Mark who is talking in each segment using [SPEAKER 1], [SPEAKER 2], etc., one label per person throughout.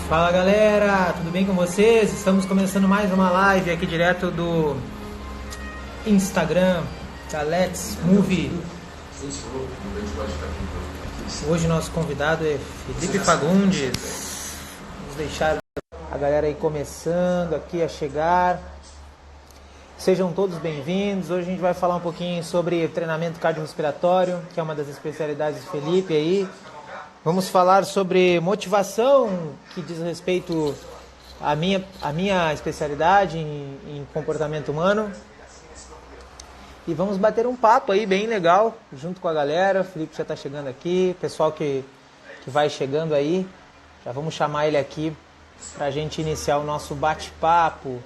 [SPEAKER 1] Fala galera, tudo bem com vocês? Estamos começando mais uma live aqui direto do Instagram da Let's Move. Hoje nosso convidado é Felipe Fagundes. Vamos deixar a galera aí começando aqui a chegar. Sejam todos bem-vindos. Hoje a gente vai falar um pouquinho sobre treinamento cardiorrespiratório, que é uma das especialidades do Felipe aí. Vamos falar sobre motivação, que diz respeito à minha especialidade em comportamento humano. E vamos bater um papo aí bem legal, junto com a galera. O Felipe já está chegando aqui, pessoal que vai chegando aí. Já vamos chamar ele aqui para a gente iniciar o nosso bate-papo.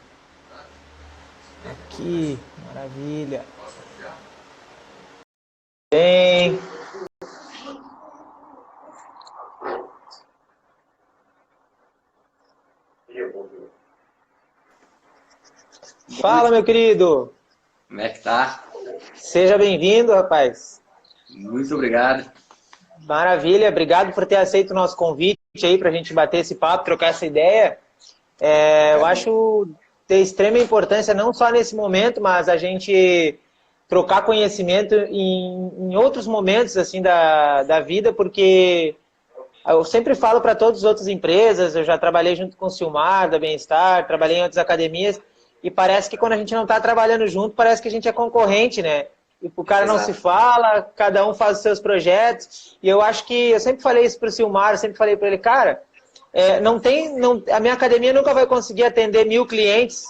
[SPEAKER 1] Aqui, maravilha. Bem... Fala, meu querido.
[SPEAKER 2] Como é que tá?
[SPEAKER 1] Seja bem-vindo, rapaz.
[SPEAKER 2] Muito obrigado.
[SPEAKER 1] Maravilha, obrigado por ter aceito o nosso convite aí pra gente bater esse papo, trocar essa ideia. Eu acho de extrema importância, não só nesse momento, mas a gente trocar conhecimento em outros momentos assim da vida, porque eu sempre falo para todas as outras empresas, eu já trabalhei junto com o Silmar, da Bem-Estar, trabalhei em outras academias, e parece que quando a gente não está trabalhando junto, parece que a gente é concorrente, né? E o cara não se fala, cada um faz os seus projetos. E eu acho que, eu sempre falei isso para o Silmar, eu sempre falei para ele, cara, a minha academia nunca vai conseguir atender 1000 clientes,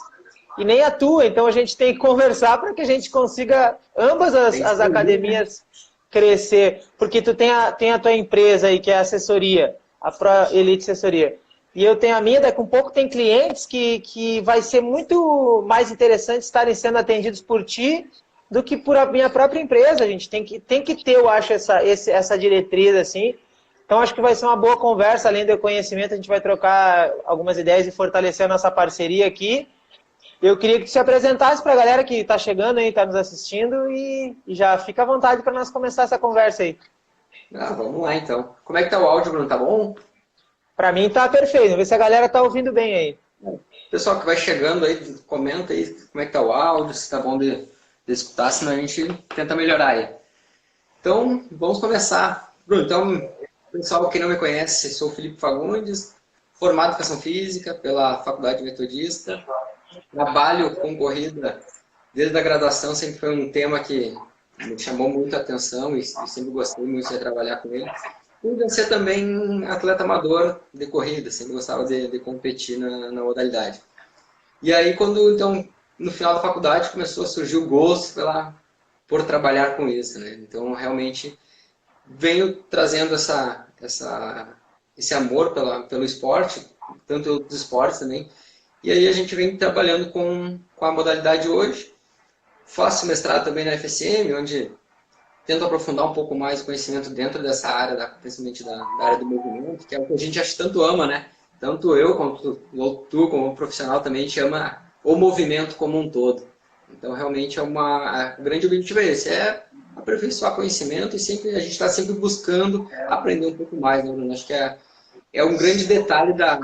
[SPEAKER 1] e nem a tua, então a gente tem que conversar para que a gente consiga ambas as academias crescer. Porque tu tem a tua empresa aí, que é a assessoria, a Pro Elite Assessoria. E eu tenho a minha, daqui a um pouco tem clientes que vai ser muito mais interessante estarem sendo atendidos por ti do que por a minha própria empresa. A gente tem que ter, eu acho, essa diretriz assim. Então acho que vai ser uma boa conversa, além do conhecimento, a gente vai trocar algumas ideias e fortalecer a nossa parceria aqui. Eu queria que tu se apresentasse para a galera que está chegando aí, está nos assistindo, e já fica à vontade para nós começar essa conversa aí.
[SPEAKER 2] Vamos lá então. Como é que tá o áudio, Bruno? Tá bom?
[SPEAKER 1] Para mim tá perfeito, vamos ver se a galera tá ouvindo bem aí.
[SPEAKER 2] Pessoal que vai chegando aí, comenta aí como é que tá o áudio, se tá bom de escutar, senão a gente tenta melhorar aí. Então, vamos começar. Bruno, então, pessoal que não me conhece, sou o Felipe Fagundes, formado em Educação Física pela Faculdade Metodista, trabalho com corrida desde a graduação, sempre foi um tema que me chamou muito a atenção e sempre gostei muito de trabalhar com ele. Por ser também atleta amador de corrida, sempre gostava de competir na modalidade. E aí, então, no final da faculdade, começou a surgir o gosto por trabalhar com isso, né? Então, realmente, venho trazendo esse amor pelo esporte, tanto outros esportes também. E aí a gente vem trabalhando com a modalidade hoje. Faço mestrado também na FSM, onde tento aprofundar um pouco mais o conhecimento dentro dessa área, principalmente da área do movimento, que é o que a gente acha tanto ama, né? Tanto eu, quanto tu como profissional, também a gente ama o movimento como um todo. Então, realmente, o grande objetivo é esse, é aperfeiçoar conhecimento e a gente está sempre buscando aprender um pouco mais, né, Bruno? Acho que é um grande detalhe da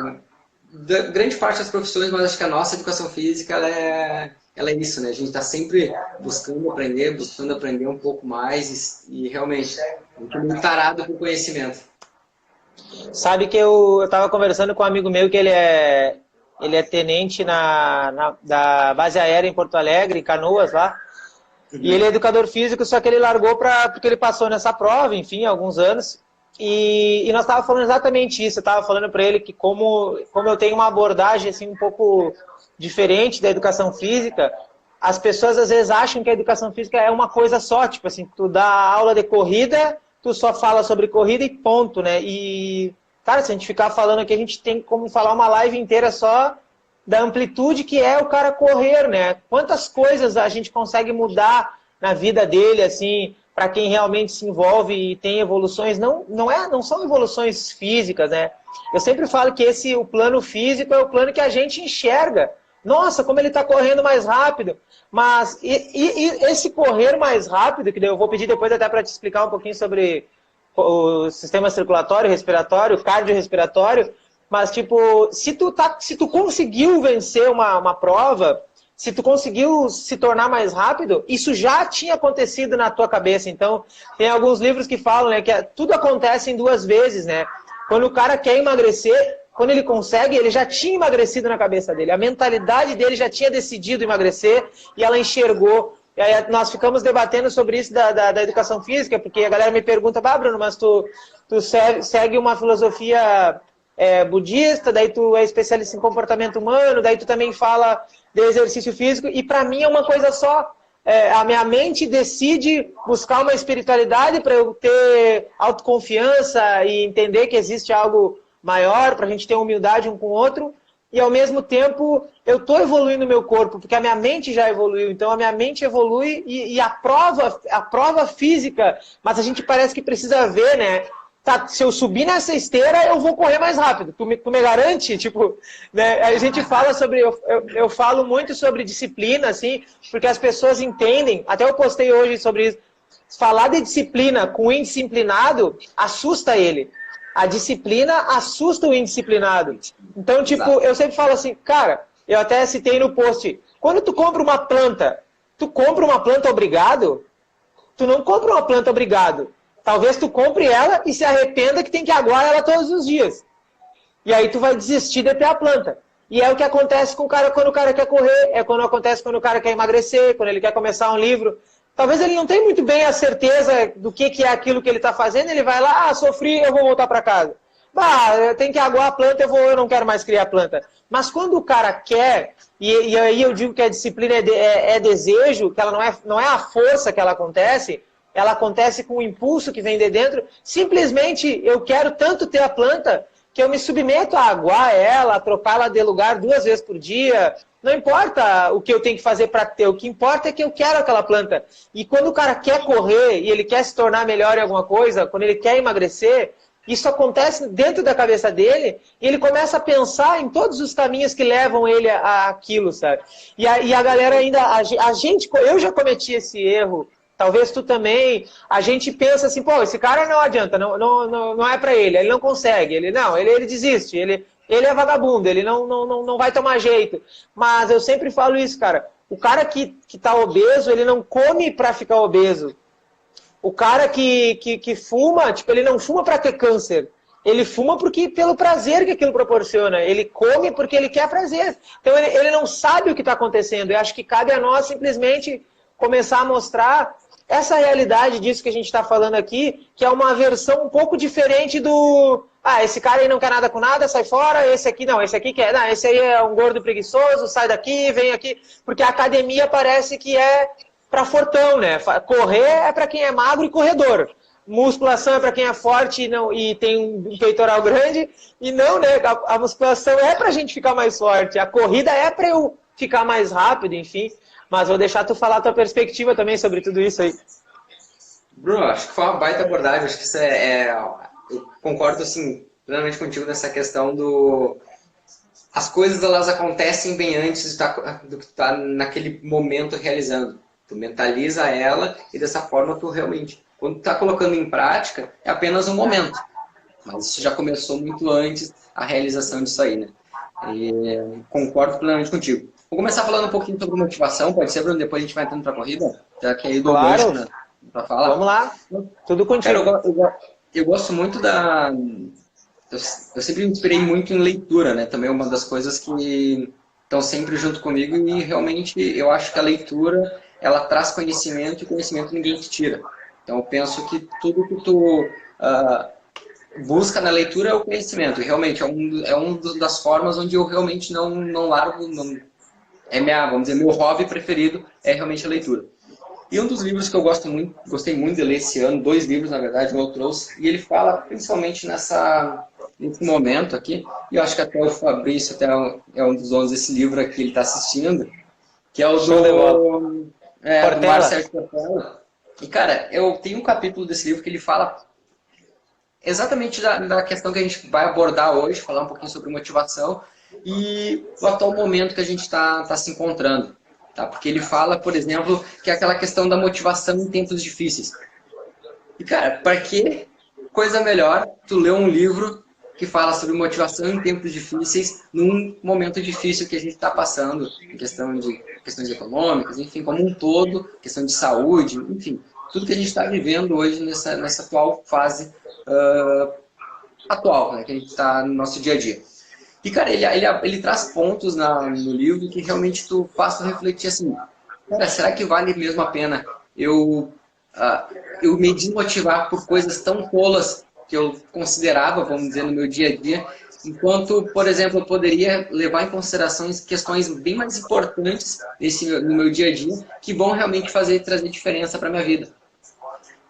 [SPEAKER 2] grande parte das profissões, mas acho que a nossa educação física, ela é isso, né? A gente está sempre buscando aprender um pouco mais e realmente muito tarado por conhecimento.
[SPEAKER 1] Sabe que eu estava conversando com um amigo meu que ele é tenente da base aérea em Porto Alegre, em Canoas lá, e ele é educador físico, só que ele largou porque ele passou nessa prova, enfim, há alguns anos, e nós estávamos falando exatamente isso. Eu estava falando para ele que como eu tenho uma abordagem assim, um pouco diferente da educação física, as pessoas às vezes acham que a educação física é uma coisa só, tipo assim, tu dá aula de corrida, tu só fala sobre corrida e ponto, né? E, cara, se a gente ficar falando aqui, a gente tem como falar uma live inteira só da amplitude que é o cara correr, né? Quantas coisas a gente consegue mudar na vida dele, assim, para quem realmente se envolve e tem evoluções, não são evoluções físicas, né? Eu sempre falo que o plano físico é o plano que a gente enxerga. Nossa, como ele está correndo mais rápido. Mas esse correr mais rápido, que eu vou pedir depois até para te explicar um pouquinho sobre o sistema circulatório, respiratório, cardiorrespiratório, mas tipo, se tu conseguiu vencer uma prova, se tu conseguiu se tornar mais rápido, isso já tinha acontecido na tua cabeça. Então, tem alguns livros que falam, né, que tudo acontece em 2 vezes, né? Quando o cara quer emagrecer, quando ele consegue, ele já tinha emagrecido na cabeça dele. A mentalidade dele já tinha decidido emagrecer e ela enxergou. E aí nós ficamos debatendo sobre isso da educação física, porque a galera me pergunta, Bruno, mas tu segue uma filosofia budista, daí tu é especialista em comportamento humano, daí tu também fala de exercício físico, e para mim é uma coisa só. A minha mente decide buscar uma espiritualidade para eu ter autoconfiança e entender que existe algo maior, para a gente ter humildade um com o outro, e ao mesmo tempo eu estou evoluindo o meu corpo, porque a minha mente já evoluiu, então a minha mente evolui e a prova física, mas a gente parece que precisa ver, né? Tá, se eu subir nessa esteira, eu vou correr mais rápido. Tu me garante? Tipo, né? A gente fala sobre... Eu falo muito sobre disciplina, assim, porque as pessoas entendem. Até eu postei hoje sobre isso. Falar de disciplina com o indisciplinado assusta ele. A disciplina assusta o indisciplinado. Então, tipo, eu sempre falo assim, cara, eu até citei no post, quando tu compra uma planta, tu compra uma planta obrigado? Tu não compra uma planta obrigado. Talvez tu compre ela e se arrependa que tem que aguar ela todos os dias. E aí tu vai desistir de ter a planta. E é o que acontece com o cara quando o cara quer correr, é quando acontece quando o cara quer emagrecer, quando ele quer começar um livro. Talvez ele não tenha muito bem a certeza do que é aquilo que ele está fazendo, ele vai lá, sofri, eu vou voltar para casa. Eu tenho que aguar a planta, eu não quero mais criar planta. Mas quando o cara quer, e aí eu digo que a disciplina é desejo, que ela não é a força que ela acontece com o impulso que vem de dentro. Simplesmente eu quero tanto ter a planta que eu me submeto a aguar ela, a trocá-la de lugar 2 vezes por dia. Não importa o que eu tenho que fazer para ter, o que importa é que eu quero aquela planta. E quando o cara quer correr e ele quer se tornar melhor em alguma coisa, quando ele quer emagrecer, isso acontece dentro da cabeça dele e ele começa a pensar em todos os caminhos que levam ele àquilo, sabe? E a galera ainda, eu já cometi esse erro. Talvez tu também, a gente pensa assim, pô, esse cara não adianta, não é pra ele não consegue, ele desiste, ele é vagabundo, ele não vai tomar jeito. Mas eu sempre falo isso, cara, o cara que tá obeso, ele não come pra ficar obeso. O cara que fuma, tipo, ele não fuma pra ter câncer, ele fuma pelo prazer que aquilo proporciona, ele come porque ele quer prazer. Então ele não sabe o que está acontecendo, eu acho que cabe a nós simplesmente começar a mostrar essa realidade disso que a gente está falando aqui, que é uma versão um pouco diferente do... esse cara aí não quer nada com nada, sai fora, esse aqui não, esse aqui quer... Não, esse aí é um gordo preguiçoso, sai daqui, vem aqui... Porque a academia parece que é para fortão, né? Correr é para quem é magro e corredor. Musculação é para quem é forte e tem um peitoral grande. E não, né? A musculação é para a gente ficar mais forte. A corrida é para eu ficar mais rápido, enfim... Mas vou deixar tu falar a tua perspectiva também sobre tudo isso aí.
[SPEAKER 2] Bruno, acho que foi uma baita abordagem. Acho que isso eu concordo assim, plenamente contigo nessa questão do... As coisas elas acontecem bem antes do que tu tá naquele momento realizando. Tu mentaliza ela e dessa forma tu realmente... Quando tu tá colocando em prática, é apenas um momento. Mas isso já começou muito antes a realização disso aí, né? E concordo plenamente contigo. Vou começar falando um pouquinho sobre motivação, pode ser, Bruno? Depois a gente vai entrando para a corrida, já que aí do
[SPEAKER 1] claro.
[SPEAKER 2] gancho para falar.
[SPEAKER 1] Vamos lá, tudo contigo.
[SPEAKER 2] Cara, eu gosto muito da... Eu sempre me inspirei muito em leitura, né? Também é uma das coisas que estão sempre junto comigo e realmente eu acho que a leitura, ela traz conhecimento e conhecimento ninguém te tira. Então eu penso que tudo que tu busca na leitura é o conhecimento. E realmente é uma das formas onde eu realmente não largo... vamos dizer, meu hobby preferido é realmente a leitura. E um dos livros que eu gostei muito de ler esse ano, 2 livros, na verdade, eu trouxe, e ele fala principalmente nesse momento aqui, e eu acho que até o Fabrício é um dos donos desse livro aqui, ele está assistindo, que é o do Marcelo Cortella. E, cara, eu tenho um capítulo desse livro que ele fala exatamente da questão que a gente vai abordar hoje, falar um pouquinho sobre motivação, e o atual momento que a gente está se encontrando. Tá? Porque ele fala, por exemplo, que é aquela questão da motivação em tempos difíceis. E, cara, para que coisa melhor tu ler um livro que fala sobre motivação em tempos difíceis, num momento difícil que a gente está passando, em questões econômicas, enfim, como um todo, questão de saúde, enfim, tudo que a gente está vivendo hoje nessa atual fase atual, né, que a gente está no nosso dia a dia. E, cara, ele traz pontos no livro que realmente tu faz tu refletir assim, cara, será que vale mesmo a pena eu me desmotivar por coisas tão tolas que eu considerava, vamos dizer, no meu dia a dia, enquanto, por exemplo, eu poderia levar em consideração questões bem mais importantes no meu dia a dia, que vão realmente trazer diferença para a minha vida.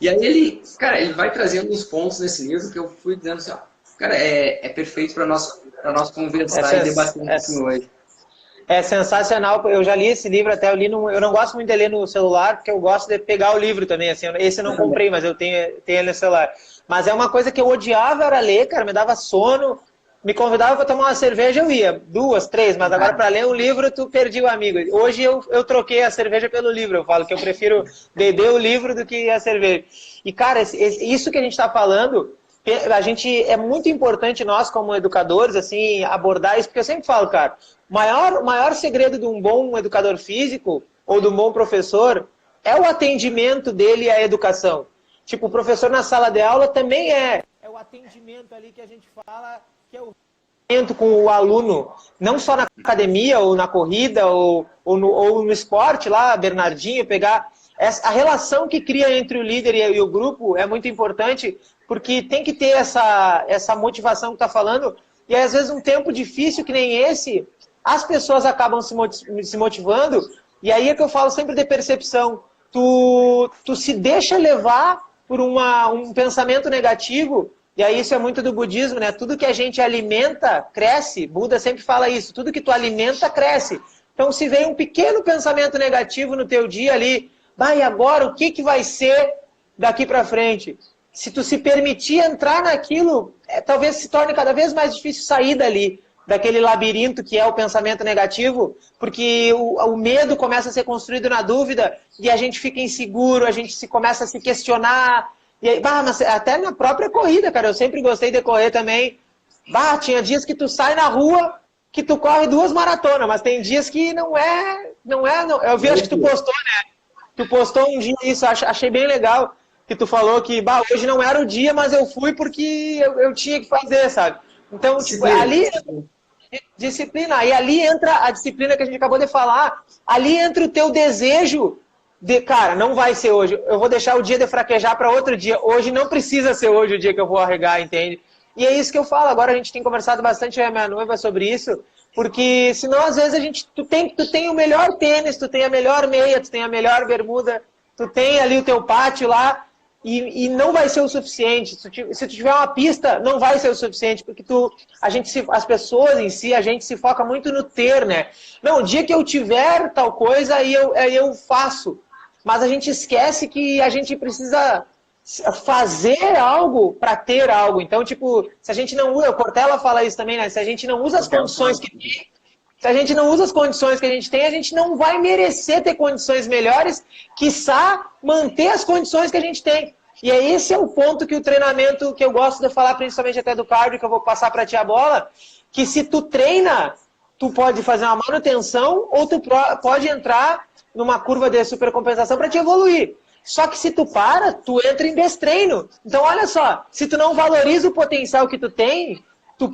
[SPEAKER 2] E aí ele vai trazendo uns pontos nesse livro que eu fui dizendo assim, ó, cara, é perfeito para nós conversar e debater um pouquinho hoje.
[SPEAKER 1] É sensacional, eu já li esse livro até, eu não gosto muito de ler no celular, porque eu gosto de pegar o livro também, assim, esse eu não comprei, mas eu tenho ele no celular. Mas é uma coisa que eu odiava, era ler, cara, me dava sono, me convidava para tomar uma cerveja, eu ia, 2, 3, mas agora para ler um livro, tu perdi o amigo. Hoje eu troquei a cerveja pelo livro, eu falo que eu prefiro beber o livro do que a cerveja. E, cara, isso que a gente está falando, a gente, é muito importante nós, como educadores, assim, abordar isso, porque eu sempre falo, cara, o maior segredo de um bom educador físico ou de um bom professor é o atendimento dele à educação. Tipo, o professor na sala de aula também é o atendimento ali que a gente fala, que é o atendimento com o aluno, não só na academia ou na corrida ou no esporte lá, Bernardinho, pegar a relação que cria entre o líder e o grupo é muito importante, porque tem que ter essa motivação que está falando, e às vezes um tempo difícil que nem esse, as pessoas acabam se motivando, e aí é que eu falo sempre de percepção. Tu se deixa levar por um pensamento negativo, e aí isso é muito do budismo, né? Tudo que a gente alimenta, cresce. Buda sempre fala isso, tudo que tu alimenta, cresce. Então se vem um pequeno pensamento negativo no teu dia ali, e agora o que vai ser daqui para frente? Se tu se permitir entrar naquilo, talvez se torne cada vez mais difícil sair dali, daquele labirinto que é o pensamento negativo, porque o medo começa a ser construído na dúvida e a gente fica inseguro, a gente começa a se questionar. E aí, mas até na própria corrida, cara, eu sempre gostei de correr também. Tinha dias que tu sai na rua, que tu corre 2 maratonas, mas tem dias que não é. Eu vi, acho que tu postou, né? Tu postou um dia isso, achei bem legal, que tu falou que hoje não era o dia, mas eu fui porque eu tinha que fazer, sabe? Então, tipo, ali, disciplina, e ali entra a disciplina que a gente acabou de falar, ali entra o teu desejo de, cara, não vai ser hoje, eu vou deixar o dia de fraquejar para outro dia, hoje não precisa ser hoje o dia que eu vou arregar, entende? E é isso que eu falo, agora a gente tem conversado bastante, eu e a minha noiva, sobre isso, porque senão às vezes tu tem o melhor tênis, tu tem a melhor meia, tu tem a melhor bermuda, tu tem ali o teu pátio lá, e não vai ser o suficiente. Se tu tiver uma pista, não vai ser o suficiente, porque as pessoas em si, a gente se foca muito no ter, né? Não, o dia que eu tiver tal coisa, aí eu faço. Mas a gente esquece que a gente precisa fazer algo para ter algo. Então, tipo, se a gente não usa, o Cortella fala isso também, né? Se a gente não usa as condições que tem, se a gente não usa as condições que a gente não vai merecer ter condições melhores, quiçá manter as condições que a gente tem. E esse é o ponto que o treinamento, que eu gosto de falar, principalmente até do cardio, que eu vou passar para ti a bola, que se tu treina, tu pode fazer uma manutenção ou tu pode entrar numa curva de supercompensação para te evoluir. Só que se tu para, tu entra em destreino. Então olha só, se tu não valoriza o potencial que tu tem, tu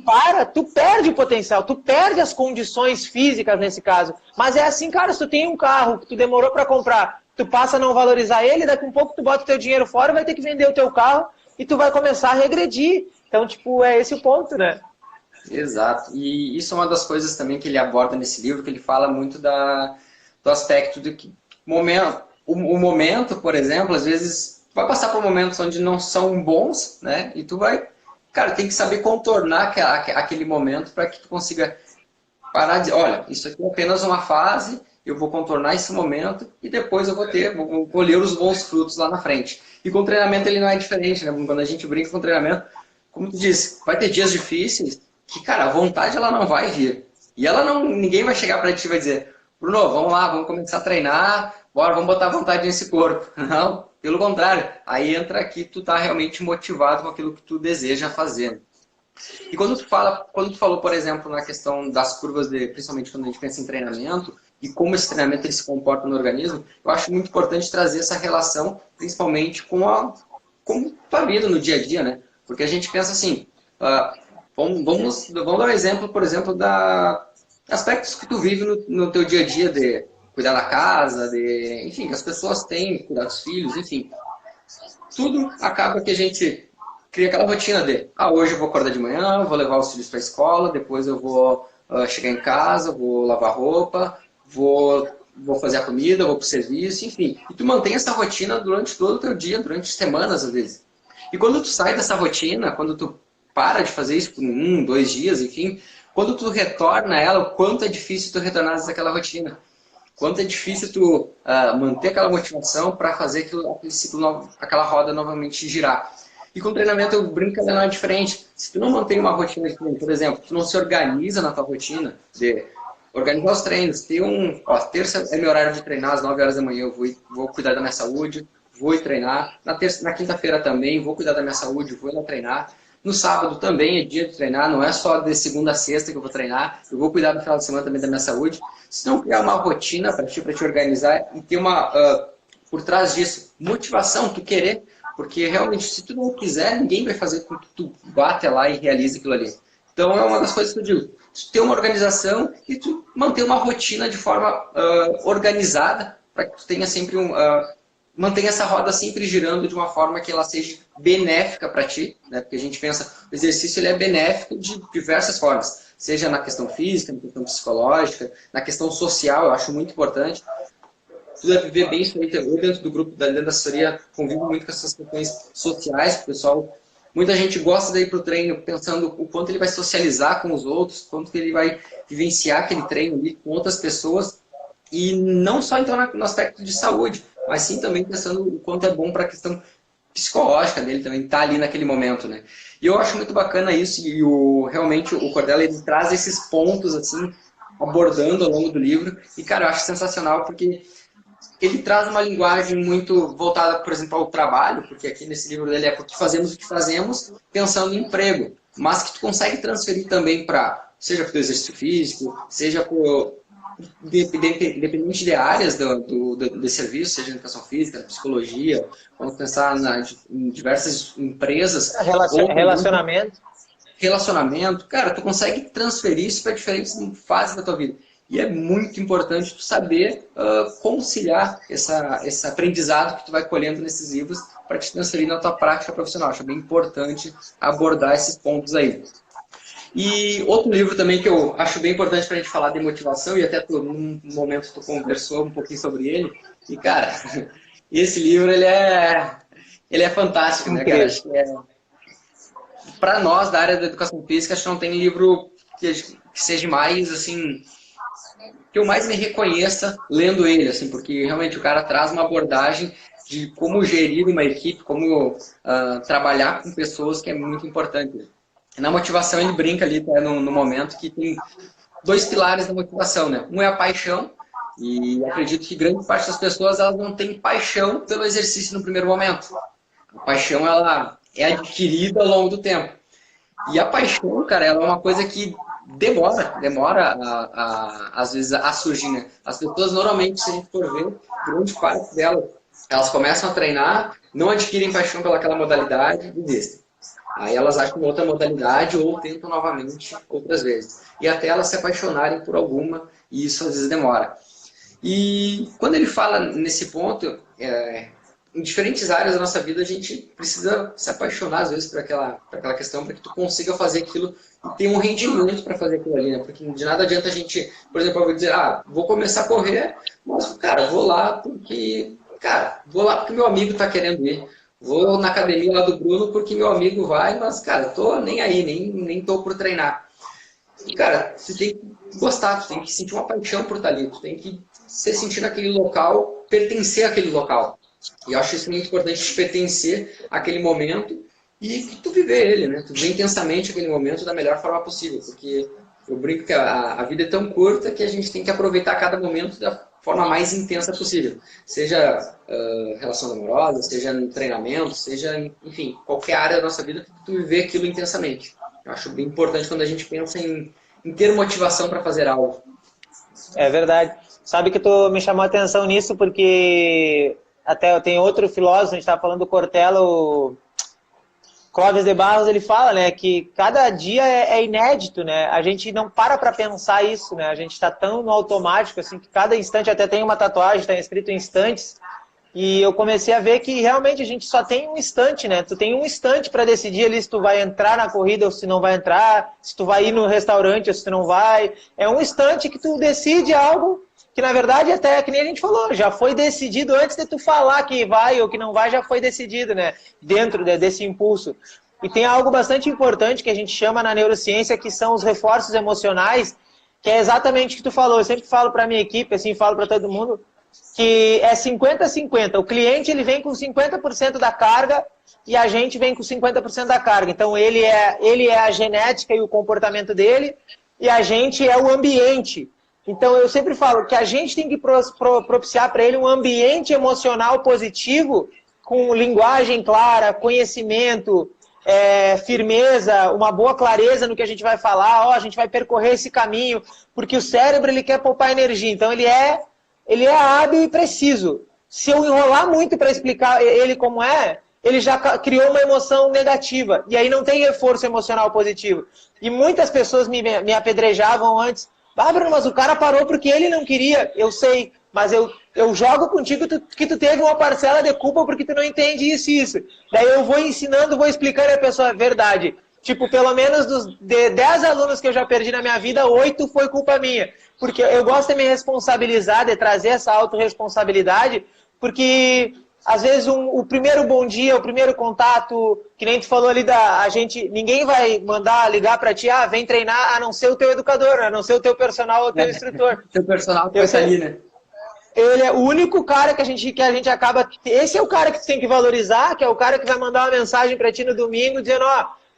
[SPEAKER 1] perde o potencial, tu perde as condições físicas nesse caso. Mas é assim, cara, se tu tem um carro que tu demorou para comprar, tu passa a não valorizar ele, daqui a um pouco tu bota o teu dinheiro fora, vai ter que vender o teu carro e tu vai começar a regredir. Então, tipo, é esse o ponto, né?
[SPEAKER 2] Exato. E isso é uma das coisas também que ele aborda nesse livro, que ele fala muito do aspecto do que o momento, por exemplo, às vezes vai passar por momentos onde não são bons, né? E tu vai, cara, tem que saber contornar aquele momento para que tu consiga parar de dizer, olha, isso aqui é apenas uma fase, eu vou contornar esse momento e depois eu vou colher os bons frutos lá na frente. E com o treinamento ele não é diferente, né? Quando a gente brinca com o treinamento, como tu disse, vai ter dias difíceis que, cara, a vontade ela não vai vir. E ninguém vai chegar para ti e vai dizer, Bruno, vamos lá, vamos começar a treinar, bora, vamos botar vontade nesse corpo. Não, pelo contrário. Aí entra aqui, tu tá realmente motivado com aquilo que tu deseja fazer. E quando tu falou, por exemplo, na questão das curvas, principalmente quando a gente pensa em treinamento, e como esse treinamento ele se comporta no organismo, eu acho muito importante trazer essa relação, principalmente com a tua vida no dia a dia, né? Porque a gente pensa assim, vamos dar um exemplo, por exemplo, aspectos que tu vive no teu dia a dia de cuidar da casa, enfim, que as pessoas têm, cuidar dos filhos, enfim. Tudo acaba que a gente cria aquela rotina hoje eu vou acordar de manhã, vou levar os filhos para a escola, depois eu vou chegar em casa, vou lavar roupa, vou fazer a comida, vou para o serviço, enfim. E tu mantém essa rotina durante todo o teu dia, durante semanas às vezes. E quando tu sai dessa rotina, quando tu para de fazer isso por 1, 2 dias, enfim, quando tu retorna a ela, o quanto é difícil tu retornar àquela rotina. Quanto é difícil tu manter aquela motivação para fazer aquele ciclo, aquela roda novamente girar. E com treinamento eu brinco que não é diferente. Se tu não mantém uma rotina de treino, por exemplo, tu não se organiza na tua rotina de organizar os treinos, terça é meu horário de treinar às 9 horas da manhã, eu vou cuidar da minha saúde, vou treinar. Na quinta-feira também, vou cuidar da minha saúde, vou ir lá treinar. No sábado também é dia de treinar, não é só de segunda a sexta que eu vou treinar, eu vou cuidar no final de semana também da minha saúde. Se não criar uma rotina para te organizar e ter por trás disso, motivação, tu querer, porque realmente se tu não quiser, ninguém vai fazer com que tu bata lá e realize aquilo ali. Então é uma das coisas que eu digo, tu ter uma organização e tu manter uma rotina de forma organizada, para que tu tenha sempre mantenha essa roda sempre girando de uma forma que ela seja benéfica para ti, né? Porque a gente pensa, o exercício ele é benéfico de diversas formas, seja na questão física, na questão psicológica, na questão social, eu acho muito importante. Tu deve viver bem isso aí, eu dentro do grupo, dentro da assessoria, convivo muito com essas questões sociais, o pessoal, muita gente gosta de ir para o treino pensando o quanto ele vai socializar com os outros, quanto que ele vai vivenciar aquele treino ali com outras pessoas, e não só então no aspecto de saúde, mas sim também pensando o quanto é bom para a questão psicológica dele também estar ali naquele momento, né? E eu acho muito bacana isso, e realmente o Cordello ele traz esses pontos assim, abordando ao longo do livro, e cara, eu acho sensacional porque ele traz uma linguagem muito voltada, por exemplo, ao trabalho, porque aqui nesse livro dele é porque fazemos o que fazemos pensando em emprego, mas que tu consegue transferir também seja para o exercício físico, seja independente de áreas de serviço, seja educação física, psicologia, vamos pensar em diversas empresas.
[SPEAKER 1] Relacionamento.
[SPEAKER 2] Relacionamento, cara, tu consegue transferir isso para diferentes fases da tua vida. E é muito importante tu saber conciliar esse aprendizado que tu vai colhendo nesses livros para te transferir na tua prática profissional. Acho bem importante abordar esses pontos aí. E outro livro também que eu acho bem importante para a gente falar de motivação, e até num momento tu conversou um pouquinho sobre ele, e cara, esse livro ele é fantástico, né, cara? Acho que para nós da área da educação física, acho que não tem livro que seja mais assim, que eu mais me reconheça lendo ele, assim, porque realmente o cara traz uma abordagem de como gerir uma equipe, como trabalhar com pessoas, que é muito importante. Na motivação ele brinca ali no momento que tem 2 pilares da motivação, né? Um é a paixão, e acredito que grande parte das pessoas elas não tem paixão pelo exercício no primeiro momento. A paixão ela é adquirida ao longo do tempo. E a paixão, cara, ela é uma coisa que demora às vezes a surgir, né? As pessoas normalmente, se a gente for ver, grande parte delas, elas começam a treinar, não adquirem paixão pelaquela modalidade e desistem. Aí elas acham outra modalidade ou tentam novamente outras vezes. E até elas se apaixonarem por alguma, e isso às vezes demora. E quando ele fala nesse ponto, em diferentes áreas da nossa vida a gente precisa se apaixonar às vezes por aquela questão para que tu consiga fazer aquilo e ter um rendimento para fazer aquilo ali, né? Porque de nada adianta a gente, por exemplo, eu vou dizer, vou começar a correr, mas, cara, vou lá porque meu amigo está querendo ir. Vou na academia lá do Bruno porque meu amigo vai, mas, cara, tô nem aí, nem tô por treinar. E, cara, você tem que gostar, você tem que sentir uma paixão por estar ali, você tem que se sentir naquele local, pertencer àquele local. E eu acho isso muito importante, de pertencer àquele momento e que tu viver ele, né? Tu viver intensamente aquele momento da melhor forma possível, porque eu brinco que a vida é tão curta que a gente tem que aproveitar cada momento da forma mais intensa possível. Seja relação amorosa, seja no treinamento, seja, enfim, qualquer área da nossa vida que tu viver aquilo intensamente. Eu acho bem importante quando a gente pensa em ter motivação para fazer algo.
[SPEAKER 1] É verdade. Sabe que tu me chamou a atenção nisso porque até tem outro filósofo, a gente estava falando do Cortella, o Clóvis de Barros, ele fala, né, que cada dia é inédito, né? A gente não para pensar isso, né? A gente está tão no automático, assim, que cada instante, até tem uma tatuagem, está escrito instantes, e eu comecei a ver que realmente a gente só tem um instante, né? Tu tem um instante para decidir ali se tu vai entrar na corrida ou se não vai entrar, se tu vai ir no restaurante ou se tu não vai. É um instante que tu decide algo que, na verdade, até que nem a gente falou, já foi decidido antes de tu falar que vai ou que não vai, já foi decidido, né? Dentro desse impulso. E tem algo bastante importante que a gente chama na neurociência, que são os reforços emocionais, que é exatamente o que tu falou. Eu sempre falo para a minha equipe, assim, falo para todo mundo, que é 50-50. O cliente ele vem com 50% da carga e a gente vem com 50% da carga. Então ele é a genética e o comportamento dele e a gente é o ambiente. Então eu sempre falo que a gente tem que propiciar para ele um ambiente emocional positivo com linguagem clara, conhecimento, firmeza, uma boa clareza no que a gente vai falar. A gente vai percorrer esse caminho, porque o cérebro ele quer poupar energia. Então ele é hábil e preciso. Se eu enrolar muito para explicar ele como ele já criou uma emoção negativa. E aí não tem reforço emocional positivo. E muitas pessoas me apedrejavam antes. Bruno, mas o cara parou porque ele não queria. Eu sei, mas eu jogo contigo que tu teve uma parcela de culpa porque tu não entende isso e isso. Daí eu vou ensinando, vou explicando a pessoa, verdade. Tipo, pelo menos de 10 alunos que eu já perdi na minha vida, 8 foi culpa minha. Porque eu gosto de me responsabilizar, de trazer essa autorresponsabilidade, porque às vezes o primeiro bom dia, o primeiro contato, que nem tu falou ali ninguém vai mandar ligar para ti, vem treinar, a não ser o teu educador, a não ser o teu personal ou o teu instrutor.
[SPEAKER 2] Teu personal que vai estar ali, né?
[SPEAKER 1] Ele é o único cara que a gente acaba... Esse é o cara que tu tem que valorizar, que é o cara que vai mandar uma mensagem para ti no domingo, dizendo,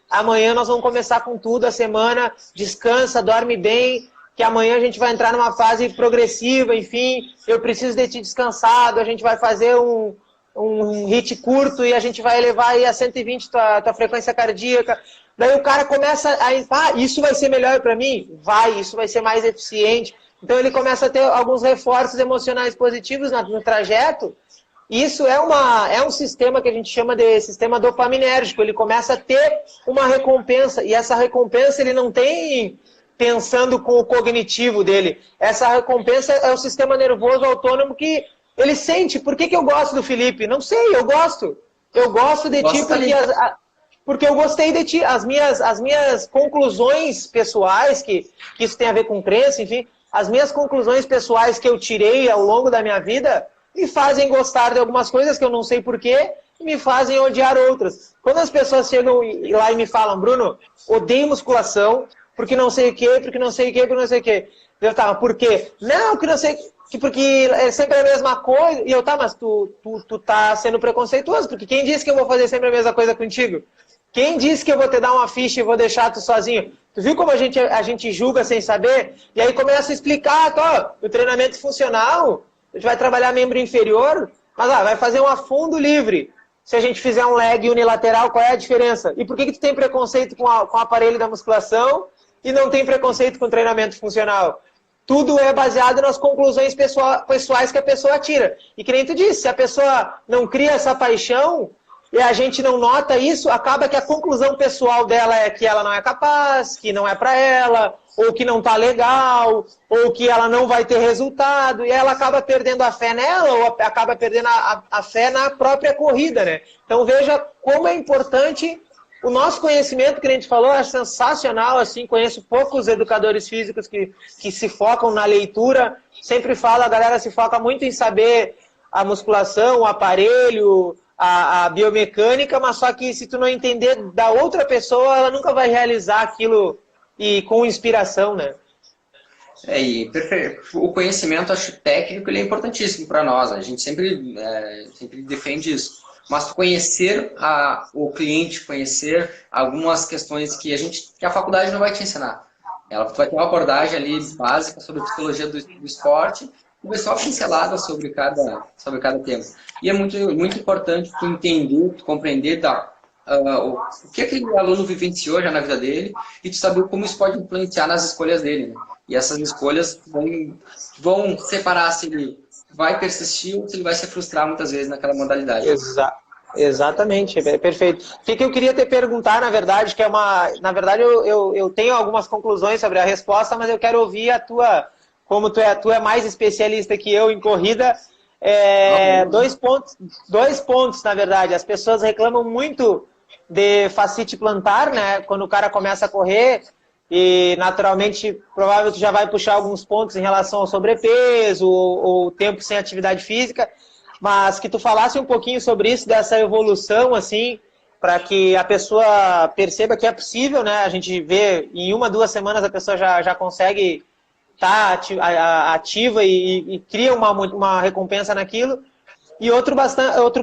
[SPEAKER 1] amanhã nós vamos começar com tudo, a semana, descansa, dorme bem, que amanhã a gente vai entrar numa fase progressiva, enfim, eu preciso de ti descansado, a gente vai fazer um hit curto e a gente vai elevar aí a 120 tua frequência cardíaca. Daí o cara começa isso vai ser melhor para mim? Isso vai ser mais eficiente. Então ele começa a ter alguns reforços emocionais positivos no trajeto. Isso é um sistema que a gente chama de sistema dopaminérgico. Ele começa a ter uma recompensa, e essa recompensa ele não tem pensando com o cognitivo dele. Essa recompensa é o sistema nervoso autônomo que ele sente. Por que eu gosto do Felipe? Não sei, eu gosto. Eu gosto de ti porque eu gostei de ti. As minhas conclusões pessoais, que isso tem a ver com crença, enfim, as minhas conclusões pessoais que eu tirei ao longo da minha vida me fazem gostar de algumas coisas que eu não sei porquê e me fazem odiar outras. Quando as pessoas chegam lá e me falam, Bruno, odeio musculação, porque não sei o quê, porque não sei o quê, porque não sei o quê. Eu tava, por quê? Não, que não sei, porque é sempre a mesma coisa. E eu, mas tu tá sendo preconceituoso, porque quem disse que eu vou fazer sempre a mesma coisa contigo? Quem disse que eu vou te dar uma ficha e vou deixar tu sozinho? Tu viu como a gente julga sem saber? E aí começa a explicar, o treinamento funcional, a gente vai trabalhar membro inferior, mas vai fazer um afundo livre. Se a gente fizer um leg unilateral, qual é a diferença? E por que tu tem preconceito com o aparelho da musculação e não tem preconceito com treinamento funcional? Tudo é baseado nas conclusões pessoais que a pessoa tira. E que nem tu disse, se a pessoa não cria essa paixão e a gente não nota isso, acaba que a conclusão pessoal dela é que ela não é capaz, que não é para ela, ou que não tá legal, ou que ela não vai ter resultado, e ela acaba perdendo a fé nela, ou acaba perdendo a fé na própria corrida, né? Então veja como é importante o nosso conhecimento, que a gente falou, é sensacional, assim, conheço poucos educadores físicos que se focam na leitura, sempre falo, a galera se foca muito em saber a musculação, o aparelho, a biomecânica, mas só que se tu não entender da outra pessoa, ela nunca vai realizar aquilo e com inspiração, né?
[SPEAKER 2] E o conhecimento, acho, técnico, ele é importantíssimo para nós, a gente sempre defende isso. Mas conhecer o cliente, conhecer algumas questões que a faculdade não vai te ensinar. Ela vai ter uma abordagem ali básica sobre a psicologia do esporte e vai só pincelada sobre cada tema. E é muito, muito importante tu entender, tu compreender o que aquele aluno vivenciou já na vida dele e tu saber como isso pode influenciar nas escolhas dele, né? E essas escolhas vão separar se ele vai persistir ou se ele vai se frustrar muitas vezes naquela modalidade.
[SPEAKER 1] Exatamente, é perfeito. O que eu queria te perguntar, na verdade, que é uma. Na verdade, eu tenho algumas conclusões sobre a resposta, mas eu quero ouvir a tua. Como tu é mais especialista que eu em corrida. Dois pontos, na verdade. As pessoas reclamam muito de fascite plantar, né? Quando o cara começa a correr. E, naturalmente, provavelmente já vai puxar alguns pontos em relação ao sobrepeso, ou tempo sem atividade física. Mas que tu falasse um pouquinho sobre isso, dessa evolução, assim, para que a pessoa perceba que é possível, né? A gente vê, em 1, 2 semanas a pessoa já consegue estar ativa e cria uma recompensa naquilo. E outro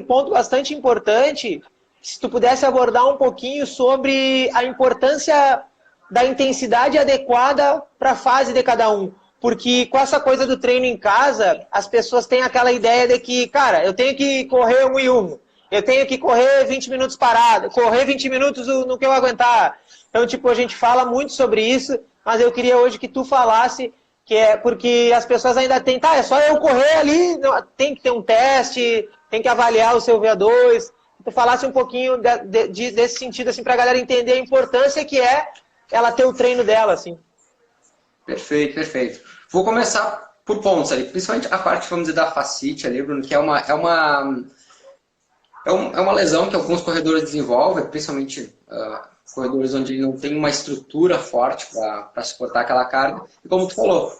[SPEAKER 1] ponto bastante importante, se tu pudesse abordar um pouquinho sobre a importância da intensidade adequada para a fase de cada um. Porque com essa coisa do treino em casa, as pessoas têm aquela ideia de que, cara, eu tenho que correr 1 e 1, eu tenho que correr 20 minutos parado, correr 20 minutos no que eu aguentar. Então, tipo, a gente fala muito sobre isso, mas eu queria hoje que tu falasse, que é porque as pessoas ainda têm, tá, é só eu correr ali, não, tem que ter um teste, tem que avaliar o seu VO2. Tu falasse um pouquinho desse sentido, assim, pra galera entender a importância que é ela ter o treino dela, assim.
[SPEAKER 2] Perfeito, perfeito. Vou começar por pontos ali, principalmente a parte, vamos dizer, da fascite ali, Bruno, que é uma lesão que alguns corredores desenvolvem, principalmente corredores onde não tem uma estrutura forte para suportar aquela carga. E como tu falou,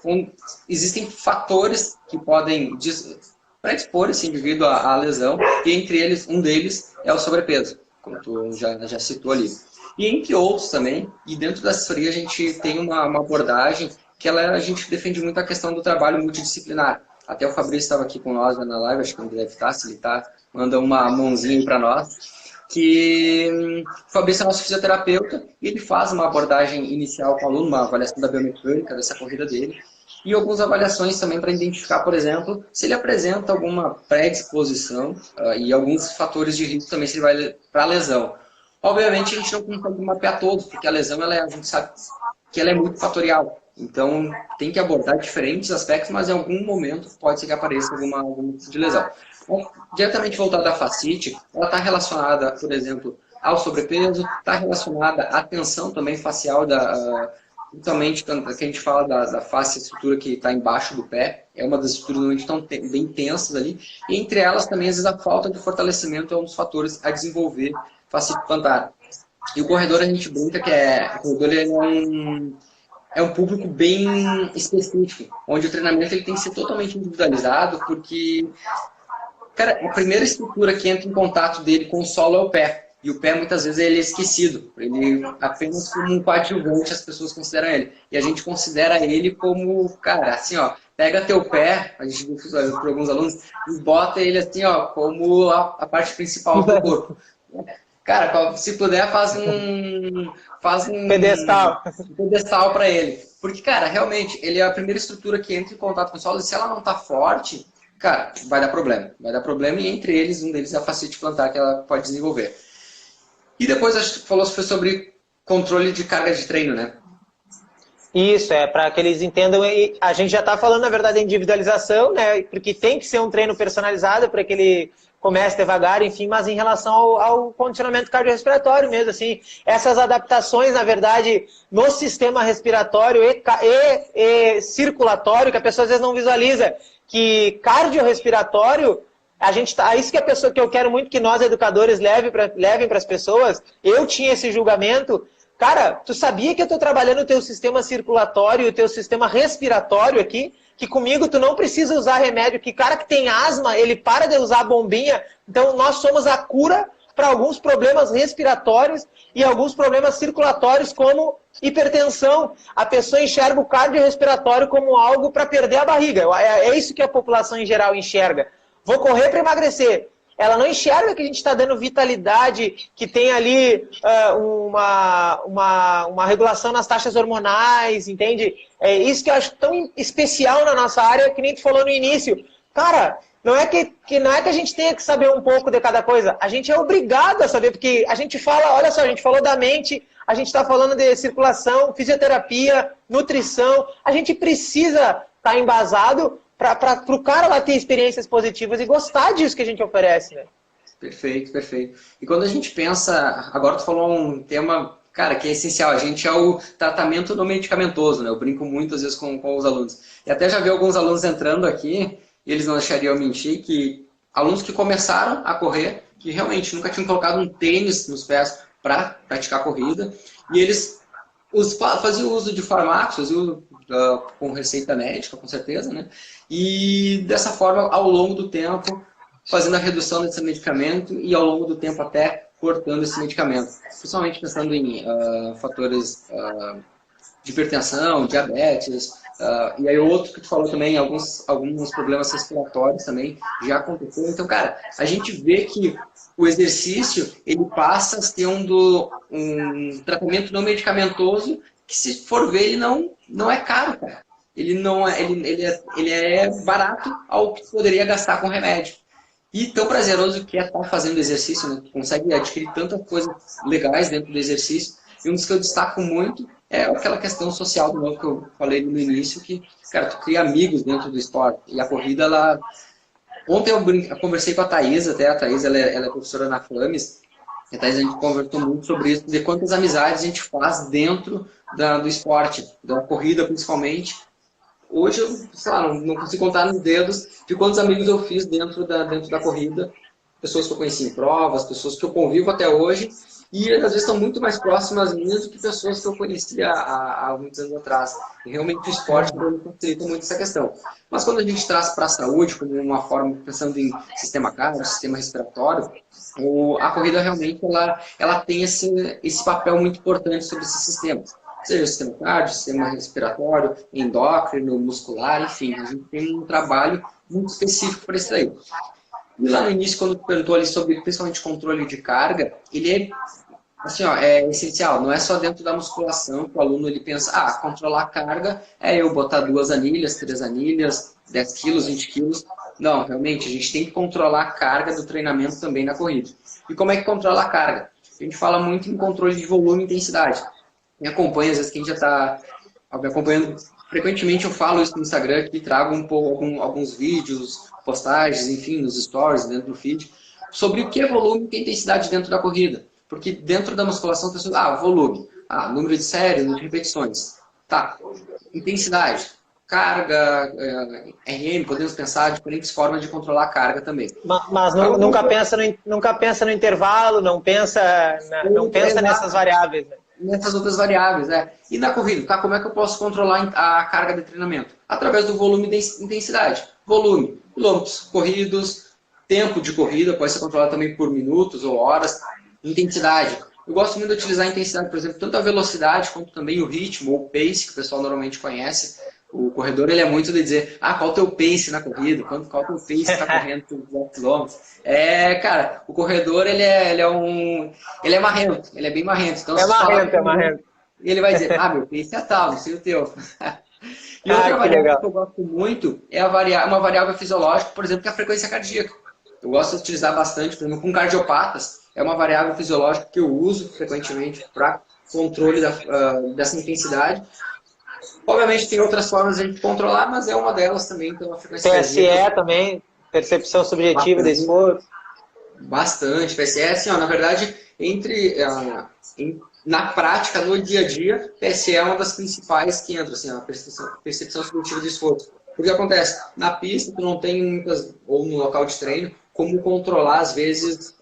[SPEAKER 2] existem fatores que podem predispor esse indivíduo à lesão, e entre eles, um deles é o sobrepeso, como tu já citou ali. E entre outros também, e dentro da assessoria a gente tem uma abordagem que a gente defende muito a questão do trabalho multidisciplinar. Até o Fabrício estava aqui com nós na live, acho que ele deve estar, se ele está, manda uma mãozinha para nós, que o Fabrício é nosso fisioterapeuta e ele faz uma abordagem inicial com o aluno, uma avaliação da biomecânica dessa corrida dele, e algumas avaliações também para identificar, por exemplo, se ele apresenta alguma predisposição e alguns fatores de risco também se ele vai para a lesão. Obviamente, a gente não consegue mapear todos, porque a lesão, a gente sabe que ela é muito fatorial. Então, tem que abordar diferentes aspectos, mas em algum momento pode ser que apareça algum tipo de lesão. Então, diretamente voltada à fascite, ela está relacionada, por exemplo, ao sobrepeso, está relacionada à tensão também facial, principalmente quando a gente fala da face, a estrutura que está embaixo do pé, é uma das estruturas onde estão bem tensas ali, e entre elas também, às vezes, a falta de fortalecimento é um dos fatores a desenvolver fascite plantar. E o corredor, a gente brinca que o corredor é um público bem específico, onde o treinamento ele tem que ser totalmente individualizado, porque, cara, a primeira estrutura que entra em contato dele com o solo é o pé. E o pé, muitas vezes, ele é esquecido. Ele apenas como um coadjuvante, as pessoas consideram ele. E a gente considera ele como, cara, assim, ó, pega teu pé, a gente viu por alguns alunos, e bota ele assim, ó, como a parte principal do corpo. Cara, se puder, faz um pedestal para ele. Porque, cara, realmente, ele é a primeira estrutura que entra em contato com o solo, e se ela não tá forte, cara, vai dar problema. Vai dar problema, e entre eles, um deles é a fascite plantar, que ela pode desenvolver. E depois, acho que tu falou sobre controle de carga de treino, né?
[SPEAKER 1] Isso, para que eles entendam. E a gente já está falando, na verdade, da individualização, né? Porque tem que ser um treino personalizado para que ele comece devagar, enfim, mas em relação ao condicionamento cardiorrespiratório mesmo, assim, essas adaptações, na verdade, no sistema respiratório e circulatório, que a pessoa às vezes não visualiza, que cardiorrespiratório, isso que eu quero muito que nós, educadores, levem para as pessoas. Eu tinha esse julgamento. Cara, tu sabia que eu estou trabalhando o teu sistema circulatório e o teu sistema respiratório aqui? Que comigo tu não precisa usar remédio, que cara que tem asma, ele para de usar bombinha. Então nós somos a cura para alguns problemas respiratórios e alguns problemas circulatórios, como hipertensão. A pessoa enxerga o cardiorrespiratório como algo para perder a barriga. É isso que a população em geral enxerga. Vou correr para emagrecer. Ela não enxerga que a gente está dando vitalidade, que tem ali uma regulação nas taxas hormonais, entende? É isso que eu acho tão especial na nossa área, que nem tu falou no início. Cara, Não é não é que a gente tenha que saber um pouco de cada coisa, a gente é obrigado a saber, porque a gente fala, olha só, a gente falou da mente, a gente está falando de circulação, fisioterapia, nutrição, a gente precisa estar embasado para o cara lá ter experiências positivas e gostar disso que a gente oferece, né?
[SPEAKER 2] Perfeito, perfeito. E quando a gente pensa, agora tu falou um tema, cara, que é essencial, a gente é o tratamento não medicamentoso, né? Eu brinco muito às vezes com os alunos. E até já vi alguns alunos entrando aqui, e eles não deixariam mentir, que alunos que começaram a correr, que realmente nunca tinham colocado um tênis nos pés para praticar corrida, e eles faziam uso de fármacos, faziam com receita médica, com certeza, né? E dessa forma, ao longo do tempo, fazendo a redução desse medicamento e ao longo do tempo até cortando esse medicamento. Principalmente pensando em fatores de hipertensão, diabetes, e aí outro que tu falou também, alguns problemas respiratórios também já aconteceu. Então, cara, a gente vê que o exercício, ele passa a ser um tratamento não medicamentoso, que se for ver, ele não é caro, cara. Ele é barato ao que poderia gastar com remédio. E tão prazeroso que é estar fazendo exercício, né? Tu consegue adquirir tantas coisas legais dentro do exercício. E um dos que eu destaco muito é aquela questão social do novo que eu falei no início, que, cara, tu cria amigos dentro do esporte. E a corrida, ela... Ontem eu conversei com a Thaís, até a Thaís, ela é professora na FAMES, e a Thaís, a gente conversou muito sobre isso, de quantas amizades a gente faz dentro do esporte, da corrida principalmente. Hoje, eu, sei lá, não consigo contar nos dedos de quantos amigos eu fiz dentro da corrida. Pessoas que eu conheci em provas, pessoas que eu convivo até hoje. E às vezes estão muito mais próximas minhas do que pessoas que eu conheci há muitos anos atrás. E realmente o esporte facilita muito essa questão. Mas quando a gente traz para a saúde, como uma forma, pensando em sistema cardíaco, sistema respiratório, a corrida realmente ela tem esse papel muito importante sobre esses sistemas. Seja o sistema cardíaco, sistema respiratório, endócrino, muscular, enfim, a gente tem um trabalho muito específico para isso aí. E lá no início, quando tu perguntou ali sobre principalmente controle de carga, ele é, assim, ó, é essencial, não é só dentro da musculação que o aluno ele pensa, controlar a carga é eu botar 2 anilhas, 3 anilhas, 10 quilos, 20 quilos. Não, realmente, a gente tem que controlar a carga do treinamento também na corrida. E como é que controla a carga? A gente fala muito em controle de volume e intensidade. Me acompanha, às vezes quem já está me acompanhando, frequentemente eu falo isso no Instagram, que trago alguns vídeos, postagens, enfim, nos stories, dentro do feed, sobre o que é volume e o que é intensidade dentro da corrida. Porque dentro da musculação, as pessoas, volume, número de séries, número de repetições. Tá, intensidade, carga, RM, podemos pensar em diferentes formas de controlar a carga também.
[SPEAKER 1] Mas nunca pensa no intervalo, não pensa nessas variáveis, né?
[SPEAKER 2] Nessas outras variáveis, né? E na corrida, tá? Como é que eu posso controlar a carga de treinamento? Através do volume e intensidade. Volume, quilômetros corridos, tempo de corrida, pode ser controlado também por minutos ou horas. Intensidade. Eu gosto muito de utilizar a intensidade, por exemplo, tanto a velocidade quanto também o ritmo, ou pace, que o pessoal normalmente conhece. O corredor, ele é muito de dizer, qual o teu pace na corrida, qual o teu pace está correndo por 10 km. Cara, o corredor, ele é marrento, ele é bem marrento. Então,
[SPEAKER 1] é marrento.
[SPEAKER 2] Ele vai dizer, meu pace é tal, não sei o teu. E outra variável que eu gosto muito é uma variável fisiológica, por exemplo, que é a frequência cardíaca. Eu gosto de utilizar bastante, por exemplo, com cardiopatas, é uma variável fisiológica que eu uso frequentemente para controle dessa intensidade. Obviamente tem outras formas de a gente controlar, mas é uma delas também pela frequência
[SPEAKER 1] PSE também, percepção subjetiva do esforço.
[SPEAKER 2] Bastante. PSE, assim, na verdade, na prática, no dia a dia, PSE é uma das principais que entra, assim, a percepção subjetiva do esforço. O que acontece? Na pista, tu não tem muitas, ou no local de treino, como controlar, às vezes,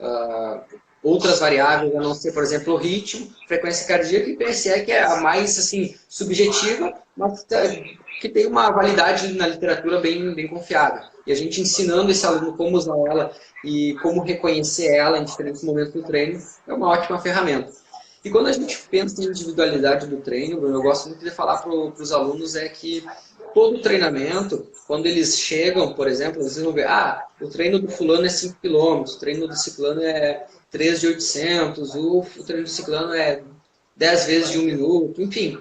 [SPEAKER 2] outras variáveis, a não ser, por exemplo, o ritmo, frequência cardíaca e PSE, que é a mais assim, subjetiva, mas que tem uma validade na literatura bem confiável. E a gente ensinando esse aluno como usar ela e como reconhecer ela em diferentes momentos do treino, é uma ótima ferramenta. E quando a gente pensa em individualidade do treino, eu gosto muito de falar para os alunos que todo treinamento, quando eles chegam, por exemplo, eles vão ver, o treino do fulano é 5 km, o treino do ciclano é 3 de 800, o treino do ciclano é 10 vezes de 1 minuto, enfim.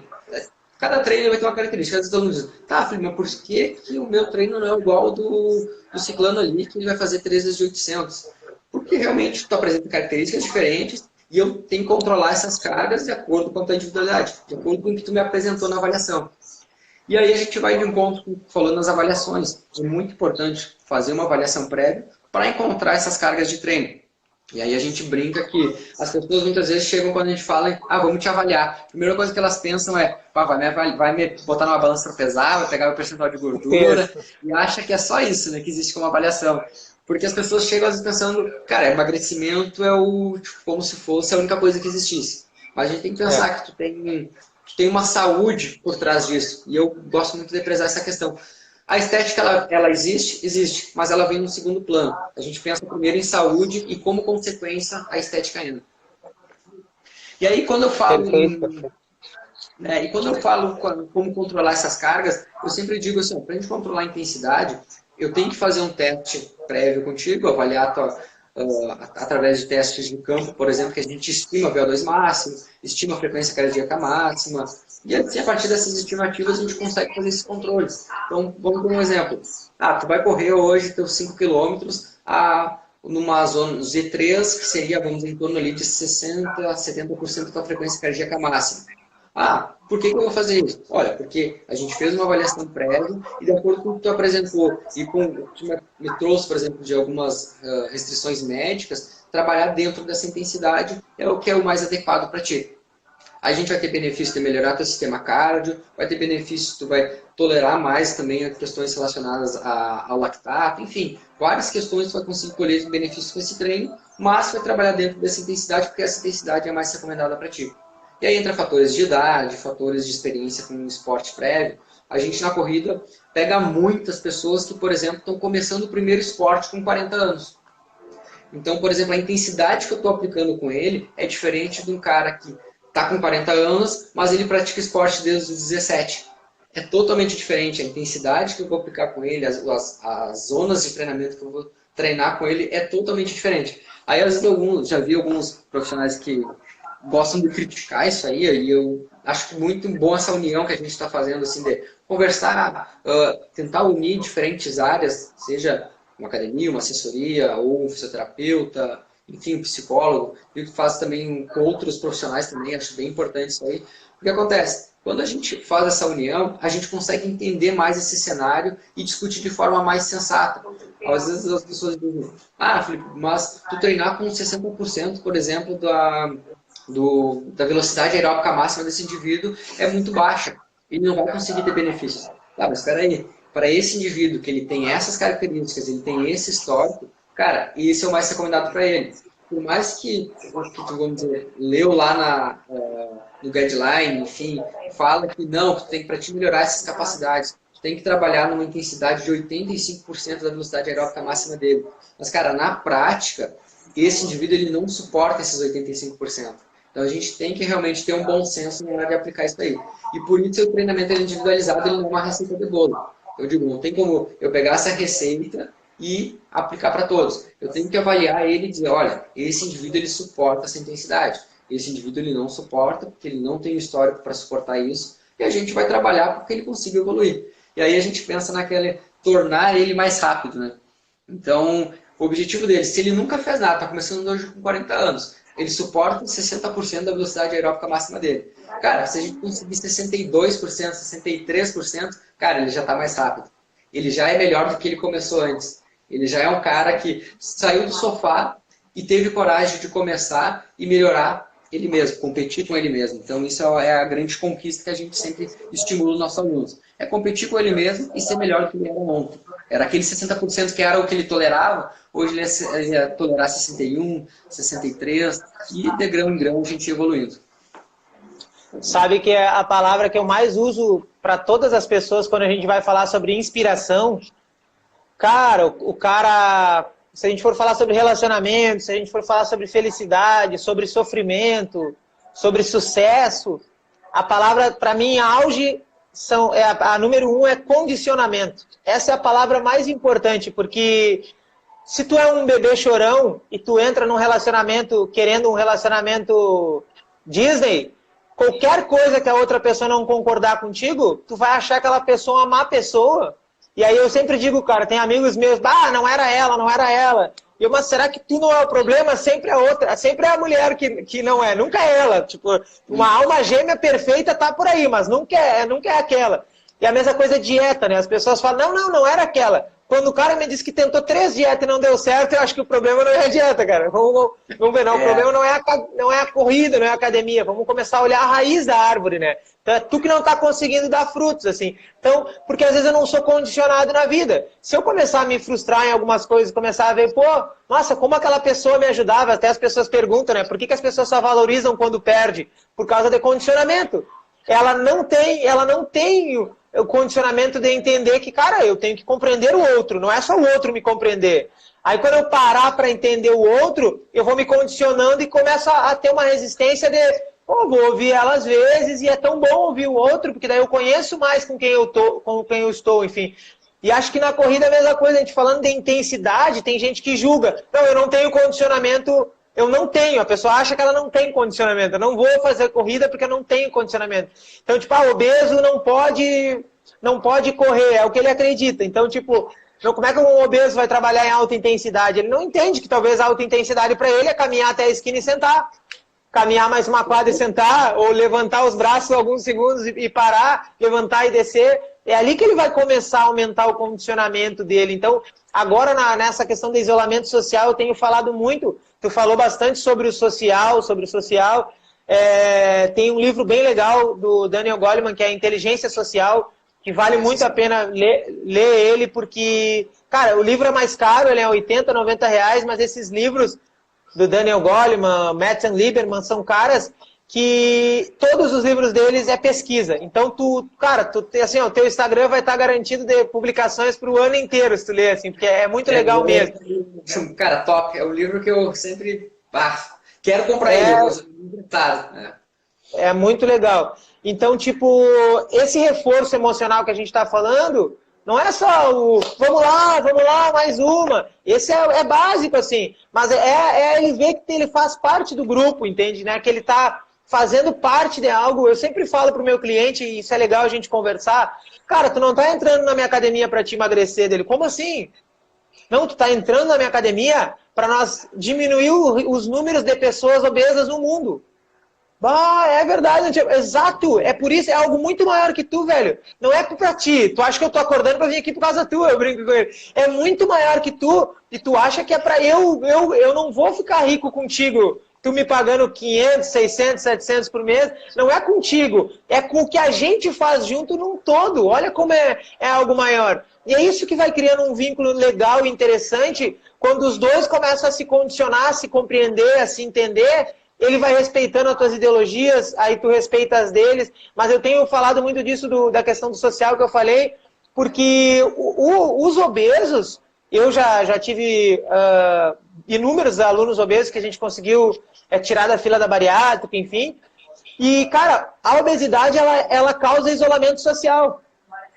[SPEAKER 2] Cada treino vai ter uma característica. Às vezes todo mundo diz, tá, Felipe, mas por que o meu treino não é igual ao do ciclano ali, que ele vai fazer 3 vezes de 800? Porque realmente tu apresenta características diferentes e eu tenho que controlar essas cargas de acordo com a tua individualidade, de acordo com o que tu me apresentou na avaliação. E aí a gente vai de encontro falando nas avaliações. É muito importante fazer uma avaliação prévia para encontrar essas cargas de treino. E aí a gente brinca que as pessoas muitas vezes chegam quando a gente fala, vamos te avaliar. A primeira coisa que elas pensam é, vai me botar numa balança para pesar, vai pegar o percentual de gordura, e acha que é só isso, né, que existe como avaliação. Porque as pessoas chegam às vezes pensando, cara, emagrecimento é como se fosse a única coisa que existisse. Mas a gente tem que pensar que tu tem uma saúde por trás disso. E eu gosto muito de prezar essa questão. A estética, ela existe, mas ela vem no segundo plano. A gente pensa primeiro em saúde e, como consequência, a estética ainda. E aí, quando eu falo como controlar essas cargas, eu sempre digo assim, para a gente controlar a intensidade, eu tenho que fazer um teste prévio contigo, avaliar através de testes de campo, por exemplo, que a gente estima o VO2 máximo, estima a frequência cardíaca máxima, e assim, a partir dessas estimativas, a gente consegue fazer esses controles. Então, vamos dar um exemplo. Tu vai correr hoje teus 5 km numa zona Z3, que seria, vamos dizer, em torno ali de 60% a 70% da frequência cardíaca máxima. Por que eu vou fazer isso? Olha, porque a gente fez uma avaliação prévia e de acordo com o que tu apresentou e com o que me trouxe, por exemplo, de algumas restrições médicas, trabalhar dentro dessa intensidade é o que é o mais adequado para ti. A gente vai ter benefício de melhorar teu sistema cardio, vai ter benefício, tu vai tolerar mais também questões relacionadas ao lactato, enfim, várias questões tu vai conseguir colher de benefícios com esse treino, mas vai trabalhar dentro dessa intensidade, porque essa intensidade é mais recomendada para ti. E aí entra fatores de idade, fatores de experiência com esporte prévio. A gente na corrida pega muitas pessoas que, por exemplo, estão começando o primeiro esporte com 40 anos. Então, por exemplo, a intensidade que eu estou aplicando com ele é diferente de um cara que está com 40 anos, mas ele pratica esporte desde os 17. É totalmente diferente. A intensidade que eu vou aplicar com ele, as zonas de treinamento que eu vou treinar com ele é totalmente diferente. Aí, às vezes, já vi alguns profissionais que gostam de criticar isso aí, e eu acho muito bom essa união que a gente está fazendo, assim, de conversar, tentar unir diferentes áreas, seja uma academia, uma assessoria, ou um fisioterapeuta, enfim, um psicólogo, e que faz também com outros profissionais também, acho bem importante isso aí. O que acontece? Quando a gente faz essa união, a gente consegue entender mais esse cenário e discutir de forma mais sensata. Às vezes as pessoas dizem, Felipe, mas tu treinar com 60%, por exemplo, da velocidade aeróbica máxima desse indivíduo é muito baixa. Ele não vai conseguir ter benefícios. Mas espera aí, para esse indivíduo que ele tem essas características, ele tem esse histórico, cara, isso é o mais recomendado para ele. Por mais que tu, vamos dizer, leu lá no guideline, enfim, fala que não, que tu tem que, para te melhorar essas capacidades, tu tem que trabalhar numa intensidade de 85% da velocidade aeróbica máxima dele. Mas, cara, na prática, esse indivíduo ele não suporta esses 85%. Então, a gente tem que realmente ter um bom senso na hora de aplicar isso aí. E por isso, o treinamento individualizado ele não é uma receita de bolo. Eu digo, não tem como eu pegar essa receita e aplicar para todos. Eu tenho que avaliar ele e dizer, olha, esse indivíduo ele suporta essa intensidade. Esse indivíduo ele não suporta, porque ele não tem histórico para suportar isso. E a gente vai trabalhar para que ele consiga evoluir. E aí a gente pensa tornar ele mais rápido, né? Então, o objetivo dele, se ele nunca fez nada, está começando hoje com 40 anos, ele suporta 60% da velocidade aeróbica máxima dele. Cara, se a gente conseguir 62%, 63%, cara, ele já está mais rápido. Ele já é melhor do que ele começou antes. Ele já é um cara que saiu do sofá e teve coragem de começar e melhorar ele mesmo, competir com ele mesmo. Então, isso é a grande conquista que a gente sempre estimula os nossos alunos. É competir com ele mesmo e ser melhor do que ele era ontem. Era aquele 60% que era o que ele tolerava, hoje ele ia tolerar 61%, 63%, e de grão em grão a gente ia evoluindo.
[SPEAKER 1] Sabe que é a palavra que eu mais uso para todas as pessoas quando a gente vai falar sobre inspiração. Cara, o cara, se a gente for falar sobre relacionamento, se a gente for falar sobre felicidade, sobre sofrimento, sobre sucesso, a palavra, para mim, auge, a número 1 é condicionamento. Essa é a palavra mais importante, porque se tu é um bebê chorão e tu entra num relacionamento, querendo um relacionamento Disney, qualquer coisa que a outra pessoa não concordar contigo, tu vai achar aquela pessoa uma má pessoa. E aí eu sempre digo, cara, tem amigos meus, não era ela, não era ela. E eu, mas será que tu não é o problema? Sempre é outra, sempre é a mulher que não é, nunca é ela. Tipo, uma alma gêmea perfeita tá por aí, mas nunca é aquela. E a mesma coisa é dieta, né? As pessoas falam, não era aquela. Quando o cara me disse que tentou 3 dietas e não deu certo, eu acho que o problema não é a dieta, cara. Vamos ver, não. O problema não é a corrida, não é a academia. Vamos começar a olhar a raiz da árvore, né? Então é tu que não tá conseguindo dar frutos, assim. Então, porque às vezes eu não sou condicionado na vida. Se eu começar a me frustrar em algumas coisas, começar a ver, nossa, como aquela pessoa me ajudava, até as pessoas perguntam, né? Por que as pessoas só valorizam quando perde? Por causa de condicionamento. Ela não tem o condicionamento de entender que, cara, eu tenho que compreender o outro, não é só o outro me compreender. Aí quando eu parar para entender o outro, eu vou me condicionando e começo a ter uma resistência de, vou ouvir ela às vezes e é tão bom ouvir o outro, porque daí eu conheço mais com quem eu estou, enfim. E acho que na corrida é a mesma coisa, a gente falando de intensidade, tem gente que julga, não, eu não tenho condicionamento. Eu não tenho, a pessoa acha que ela não tem condicionamento. Eu não vou fazer corrida porque eu não tenho condicionamento. Então, tipo, obeso não pode correr, é o que ele acredita. Então, tipo, como é que um obeso vai trabalhar em alta intensidade? Ele não entende que talvez a alta intensidade para ele é caminhar até a esquina e sentar. Caminhar mais uma quadra e sentar, ou levantar os braços alguns segundos e parar, levantar e descer. É ali que ele vai começar a aumentar o condicionamento dele. Então, agora nessa questão do isolamento social, eu tenho falado muito. Tu falou bastante sobre o social. Tem um livro bem legal do Daniel Goleman, que é Inteligência Social, que vale muito a pena ler ele, porque, cara, o livro é mais caro, ele é 80, 90 reais, mas esses livros do Daniel Goleman, Matthew Lieberman, são caras que todos os livros deles é pesquisa. Então, assim, o teu Instagram vai estar garantido de publicações para o ano inteiro, se tu ler, assim, porque é muito legal mesmo.
[SPEAKER 2] Cara, top. É o livro que eu sempre quero comprar ele. Eu vou
[SPEAKER 1] É muito legal. Então, tipo, esse reforço emocional que a gente está falando, não é só o vamos lá, mais uma. Esse é básico, assim. Mas ele ver que ele faz parte do grupo, entende? Né? Que ele está fazendo parte de algo. Eu sempre falo pro meu cliente, e isso é legal a gente conversar, cara, tu não tá entrando na minha academia para te emagrecer dele. Como assim? Não, tu tá entrando na minha academia para nós diminuir os números de pessoas obesas no mundo. É verdade, exato, é por isso, é algo muito maior que tu, velho. Não é pra ti, tu acha que eu tô acordando pra vir aqui por causa tua, eu brinco com ele. É muito maior que tu, e tu acha que é pra eu não vou ficar rico contigo, tu me pagando 500, 600, 700 por mês, não é contigo, é com o que a gente faz junto num todo, olha como é algo maior. E é isso que vai criando um vínculo legal e interessante, quando os dois começam a se condicionar, a se compreender, a se entender. Ele vai respeitando as tuas ideologias, aí tu respeita as deles, mas eu tenho falado muito disso da questão do social que eu falei, porque os obesos, eu já tive inúmeros alunos obesos que a gente conseguiu tirar da fila da bariátrica, enfim, e, cara, a obesidade, ela causa isolamento social.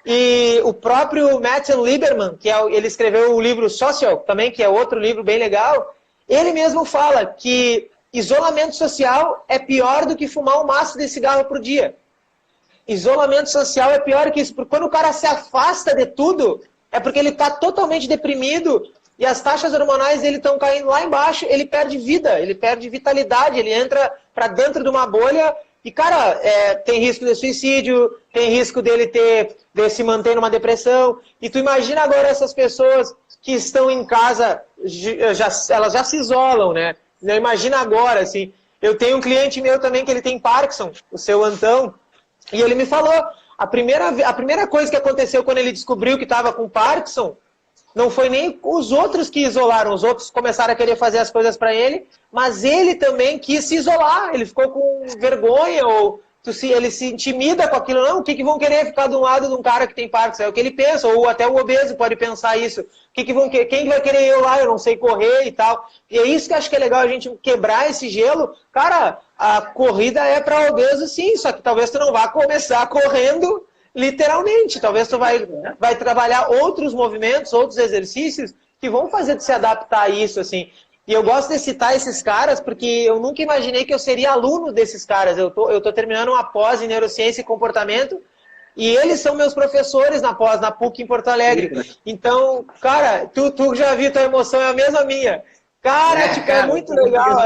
[SPEAKER 1] E o próprio Matthew Lieberman, ele escreveu o livro Social, também, que é outro livro bem legal, ele mesmo fala que isolamento social é pior do que fumar um maço de cigarro por dia. Isolamento social é pior que isso, porque quando o cara se afasta de tudo, é porque ele está totalmente deprimido e as taxas hormonais dele estão caindo lá embaixo, ele perde vida, ele perde vitalidade, ele entra para dentro de uma bolha e, cara, tem risco de suicídio, tem risco de se manter numa depressão. E tu imagina agora essas pessoas que estão em casa, elas já se isolam, né? Imagina agora, assim, eu tenho um cliente meu também que ele tem Parkinson, o seu Antão, e ele me falou, a primeira coisa que aconteceu quando ele descobriu que estava com Parkinson, não foi nem os outros que isolaram, os outros começaram a querer fazer as coisas para ele, mas ele também quis se isolar, ele ficou com vergonha, ou ele se intimida com aquilo, não, o que vão querer ficar do lado de um cara que tem Parkinson? É o que ele pensa, ou até o obeso pode pensar isso. Quem vai querer eu lá? Eu não sei correr e tal. E é isso que eu acho que é legal a gente quebrar esse gelo. Cara, a corrida é para obeso sim, só que talvez tu não vá começar correndo literalmente. Talvez tu vai trabalhar outros movimentos, outros exercícios que vão fazer tu se adaptar a isso, assim. E eu gosto de citar esses caras porque eu nunca imaginei que eu seria aluno desses caras. Eu tô terminando uma pós em neurociência e comportamento e eles são meus professores na pós, na PUC em Porto Alegre. Então, cara, tu já viu, tua emoção é a mesma minha. Cara, tipo, é muito legal.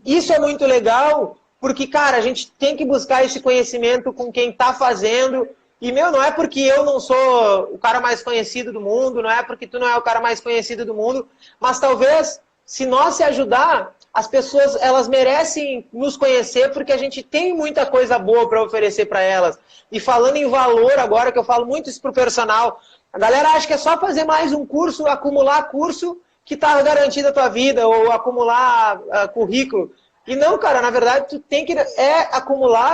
[SPEAKER 1] Isso é muito legal porque, cara, a gente tem que buscar esse conhecimento com quem tá fazendo. E, não é porque eu não sou o cara mais conhecido do mundo, não é porque tu não é o cara mais conhecido do mundo, mas talvez, se nós se ajudar, as pessoas, elas merecem nos conhecer porque a gente tem muita coisa boa para oferecer para elas. E falando em valor agora, que eu falo muito isso pro personal, a galera acha que é só fazer mais um curso, acumular curso que tá garantida a tua vida, ou acumular currículo. E não, cara, na verdade, tu tem que acumular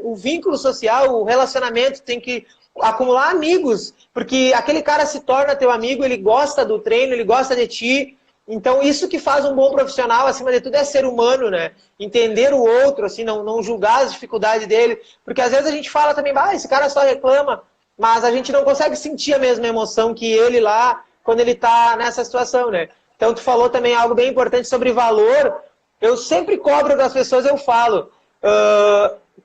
[SPEAKER 1] o vínculo social, o relacionamento, tem que acumular amigos, porque aquele cara se torna teu amigo, ele gosta do treino, ele gosta de ti. Então, isso que faz um bom profissional, acima de tudo, é ser humano, né? Entender o outro, assim, não julgar as dificuldades dele, porque às vezes a gente fala também, esse cara só reclama, mas a gente não consegue sentir a mesma emoção que ele lá, quando ele tá nessa situação, né? Então, tu falou também algo bem importante sobre valor. Eu sempre cobro das pessoas, eu falo,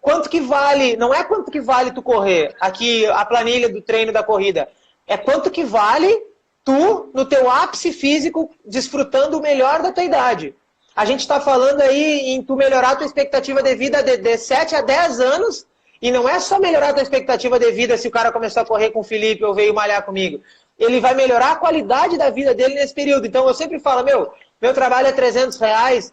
[SPEAKER 1] quanto que vale, não é quanto que vale tu correr, aqui a planilha do treino da corrida, é quanto que vale tu, no teu ápice físico, desfrutando o melhor da tua idade. A gente está falando aí em tu melhorar a tua expectativa de vida de 7 a 10 anos, e não é só melhorar a tua expectativa de vida se o cara começou a correr com o Felipe ou veio malhar comigo. Ele vai melhorar a qualidade da vida dele nesse período. Então eu sempre falo, meu trabalho é R$300,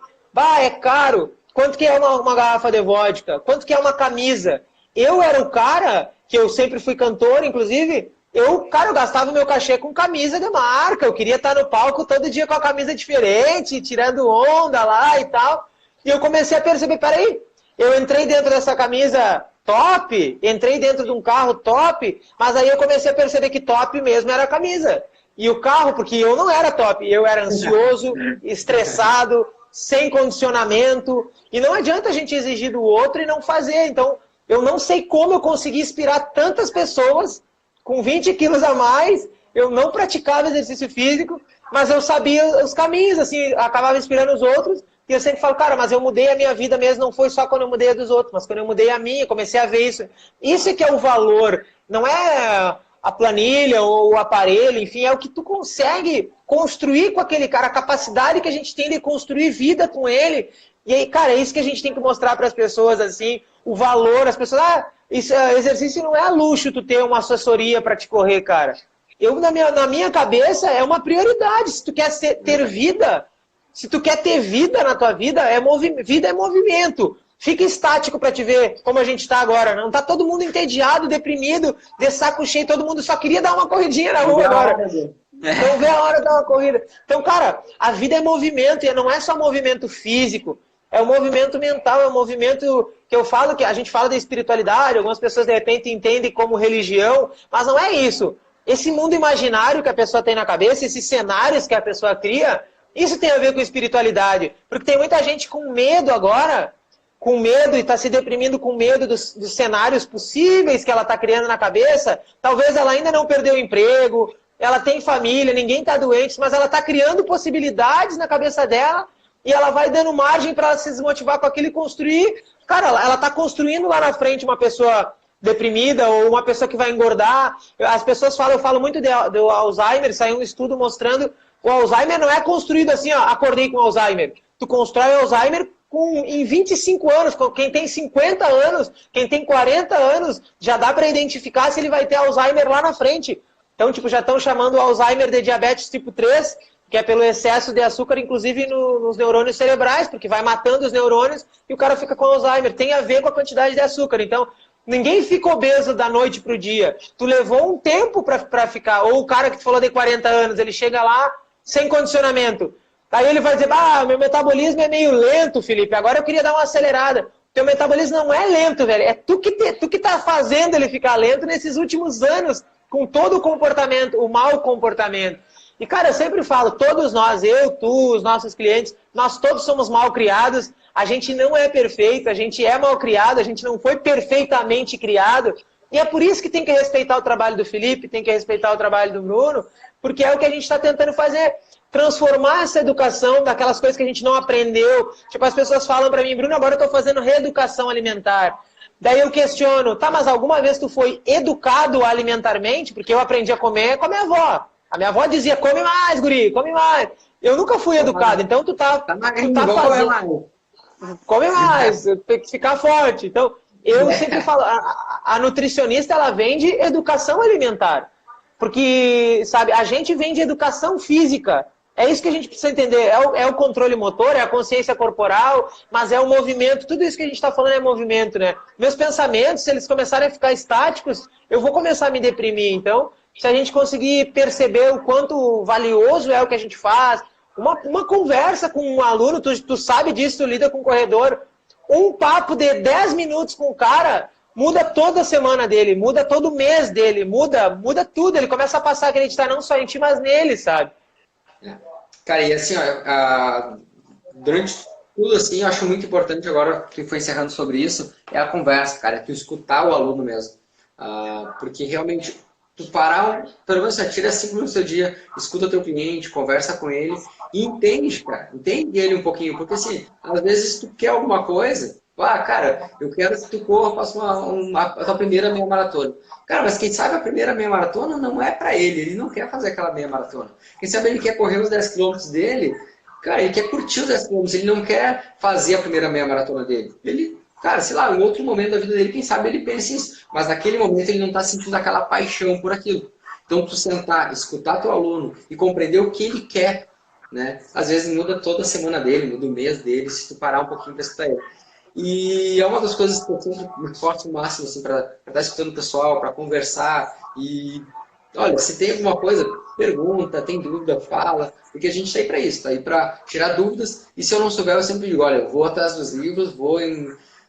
[SPEAKER 1] é caro. Quanto que é uma garrafa de vodka? Quanto que é uma camisa? Eu era o cara, que eu sempre fui cantor, inclusive, eu gastava meu cachê com camisa de marca. Eu queria estar no palco todo dia com a camisa diferente, tirando onda lá e tal. E eu comecei a perceber, peraí, eu entrei dentro dessa camisa top, entrei dentro de um carro top, mas aí eu comecei a perceber que top mesmo era a camisa. E o carro, porque eu não era top, eu era ansioso, estressado, sem condicionamento, e não adianta a gente exigir do outro e não fazer. Então, eu não sei como eu consegui inspirar tantas pessoas com 20 quilos a mais. Eu não praticava exercício físico, mas eu sabia os caminhos, assim, acabava inspirando os outros, e eu sempre falo, cara, mas eu mudei a minha vida mesmo, não foi só quando eu mudei a dos outros, mas quando eu mudei a minha, comecei a ver isso. Isso é que é o valor, não é a planilha ou o aparelho, enfim, é o que tu consegue construir com aquele cara, a capacidade que a gente tem de construir vida com ele. E aí, cara, é isso que a gente tem que mostrar para as pessoas, assim, o valor. As pessoas, exercício não é luxo tu ter uma assessoria para te correr, cara. Na minha cabeça, é uma prioridade. Se tu quer ter vida, se tu quer ter vida na tua vida, vida é movimento. Fica estático para te ver como a gente está agora. Não tá todo mundo entediado, deprimido, de saco cheio, todo mundo só queria dar uma corridinha na rua agora. Não vê a hora de dar uma corrida. Então, cara, a vida é movimento, e não é só movimento físico, é um movimento mental, é um movimento que eu falo, que a gente fala de espiritualidade, algumas pessoas de repente entendem como religião, mas não é isso. Esse mundo imaginário que a pessoa tem na cabeça, esses cenários que a pessoa cria, isso tem a ver com espiritualidade. Porque tem muita gente com medo agora, com medo e está se deprimindo com medo dos cenários possíveis que ela está criando na cabeça. Talvez ela ainda não perdeu o emprego, ela tem família, ninguém está doente, mas ela está criando possibilidades na cabeça dela e ela vai dando margem para ela se desmotivar com aquilo e construir. Cara, ela está construindo lá na frente uma pessoa deprimida ou uma pessoa que vai engordar. As pessoas falam, eu falo muito do Alzheimer, saiu um estudo mostrando o Alzheimer não é construído assim, acordei com Alzheimer. Tu constrói Alzheimer em 25 anos, quem tem 50 anos, quem tem 40 anos, já dá para identificar se ele vai ter Alzheimer lá na frente. Então, já estão chamando o Alzheimer de diabetes tipo 3, que é pelo excesso de açúcar, inclusive nos neurônios cerebrais, porque vai matando os neurônios e o cara fica com Alzheimer. Tem a ver com a quantidade de açúcar. Então, ninguém fica obeso da noite para o dia. Tu levou um tempo para ficar. Ou o cara que tu falou de 40 anos, ele chega lá sem condicionamento. Aí ele vai dizer, meu metabolismo é meio lento, Felipe, agora eu queria dar uma acelerada. Teu metabolismo não é lento, velho. É tu que tá fazendo ele ficar lento nesses últimos anos, com todo o comportamento, o mau comportamento. E, cara, eu sempre falo, todos nós, eu, tu, os nossos clientes, nós todos somos mal criados, a gente não é perfeito, a gente é mal criado, a gente não foi perfeitamente criado. E é por isso que tem que respeitar o trabalho do Felipe, tem que respeitar o trabalho do Bruno, porque é o que a gente está tentando fazer. transformar essa educação daquelas coisas que a gente não aprendeu. Tipo, as pessoas falam para mim, Bruno, agora eu estou fazendo reeducação alimentar. Daí eu questiono, tá, mas alguma vez tu foi educado alimentarmente? Porque eu aprendi a comer com a minha avó. A minha avó dizia, come mais, guri, come mais. Eu nunca fui educado, então tu tá fazendo... Come mais, tem que ficar forte. Então, eu sempre falo, a nutricionista, ela vende educação alimentar. Porque, sabe, a gente vende educação física. É isso que a gente precisa entender. É o controle motor, é a consciência corporal, mas é o movimento. Tudo isso que a gente está falando é movimento, né? Meus pensamentos, se eles começarem a ficar estáticos, eu vou começar a me deprimir. Então, se a gente conseguir perceber o quanto valioso é o que a gente faz, uma conversa com um aluno, tu sabe disso, tu lida com o corredor, um papo de 10 minutos com o cara muda toda a semana dele, muda todo mês dele, muda tudo. Ele começa a passar a acreditar não só em ti, mas nele, sabe?
[SPEAKER 2] Cara, e assim, ó, durante tudo assim, eu acho muito importante agora, que foi encerrando sobre isso, é a conversa, cara, é tu escutar o aluno mesmo. Porque realmente, tu parar, pelo menos tira 5 minutos do seu dia, escuta o teu cliente, conversa com ele e entende, cara, entende ele um pouquinho, porque assim, às vezes tu quer alguma coisa, cara, eu quero que tu corra, faça a tua primeira meia maratona. Cara, mas quem sabe a primeira meia maratona não é pra ele não quer fazer aquela meia maratona. Quem sabe ele quer correr os 10 km dele, cara, ele quer curtir os 10 km, ele não quer fazer a primeira meia maratona dele. Ele, cara, sei lá, em outro momento da vida dele, quem sabe ele pensa isso, mas naquele momento ele não tá sentindo aquela paixão por aquilo. Então, tu sentar, escutar teu aluno e compreender o que ele quer, né? Às vezes muda toda a semana dele, muda o mês dele, se tu parar um pouquinho pra escutar ele. E é uma das coisas que eu sempre me esforço o máximo assim, para estar escutando o pessoal, para conversar. E olha, se tem alguma coisa, pergunta, tem dúvida, fala, porque a gente está aí para isso, está aí para tirar dúvidas. E se eu não souber, eu sempre digo, olha, eu vou atrás dos livros,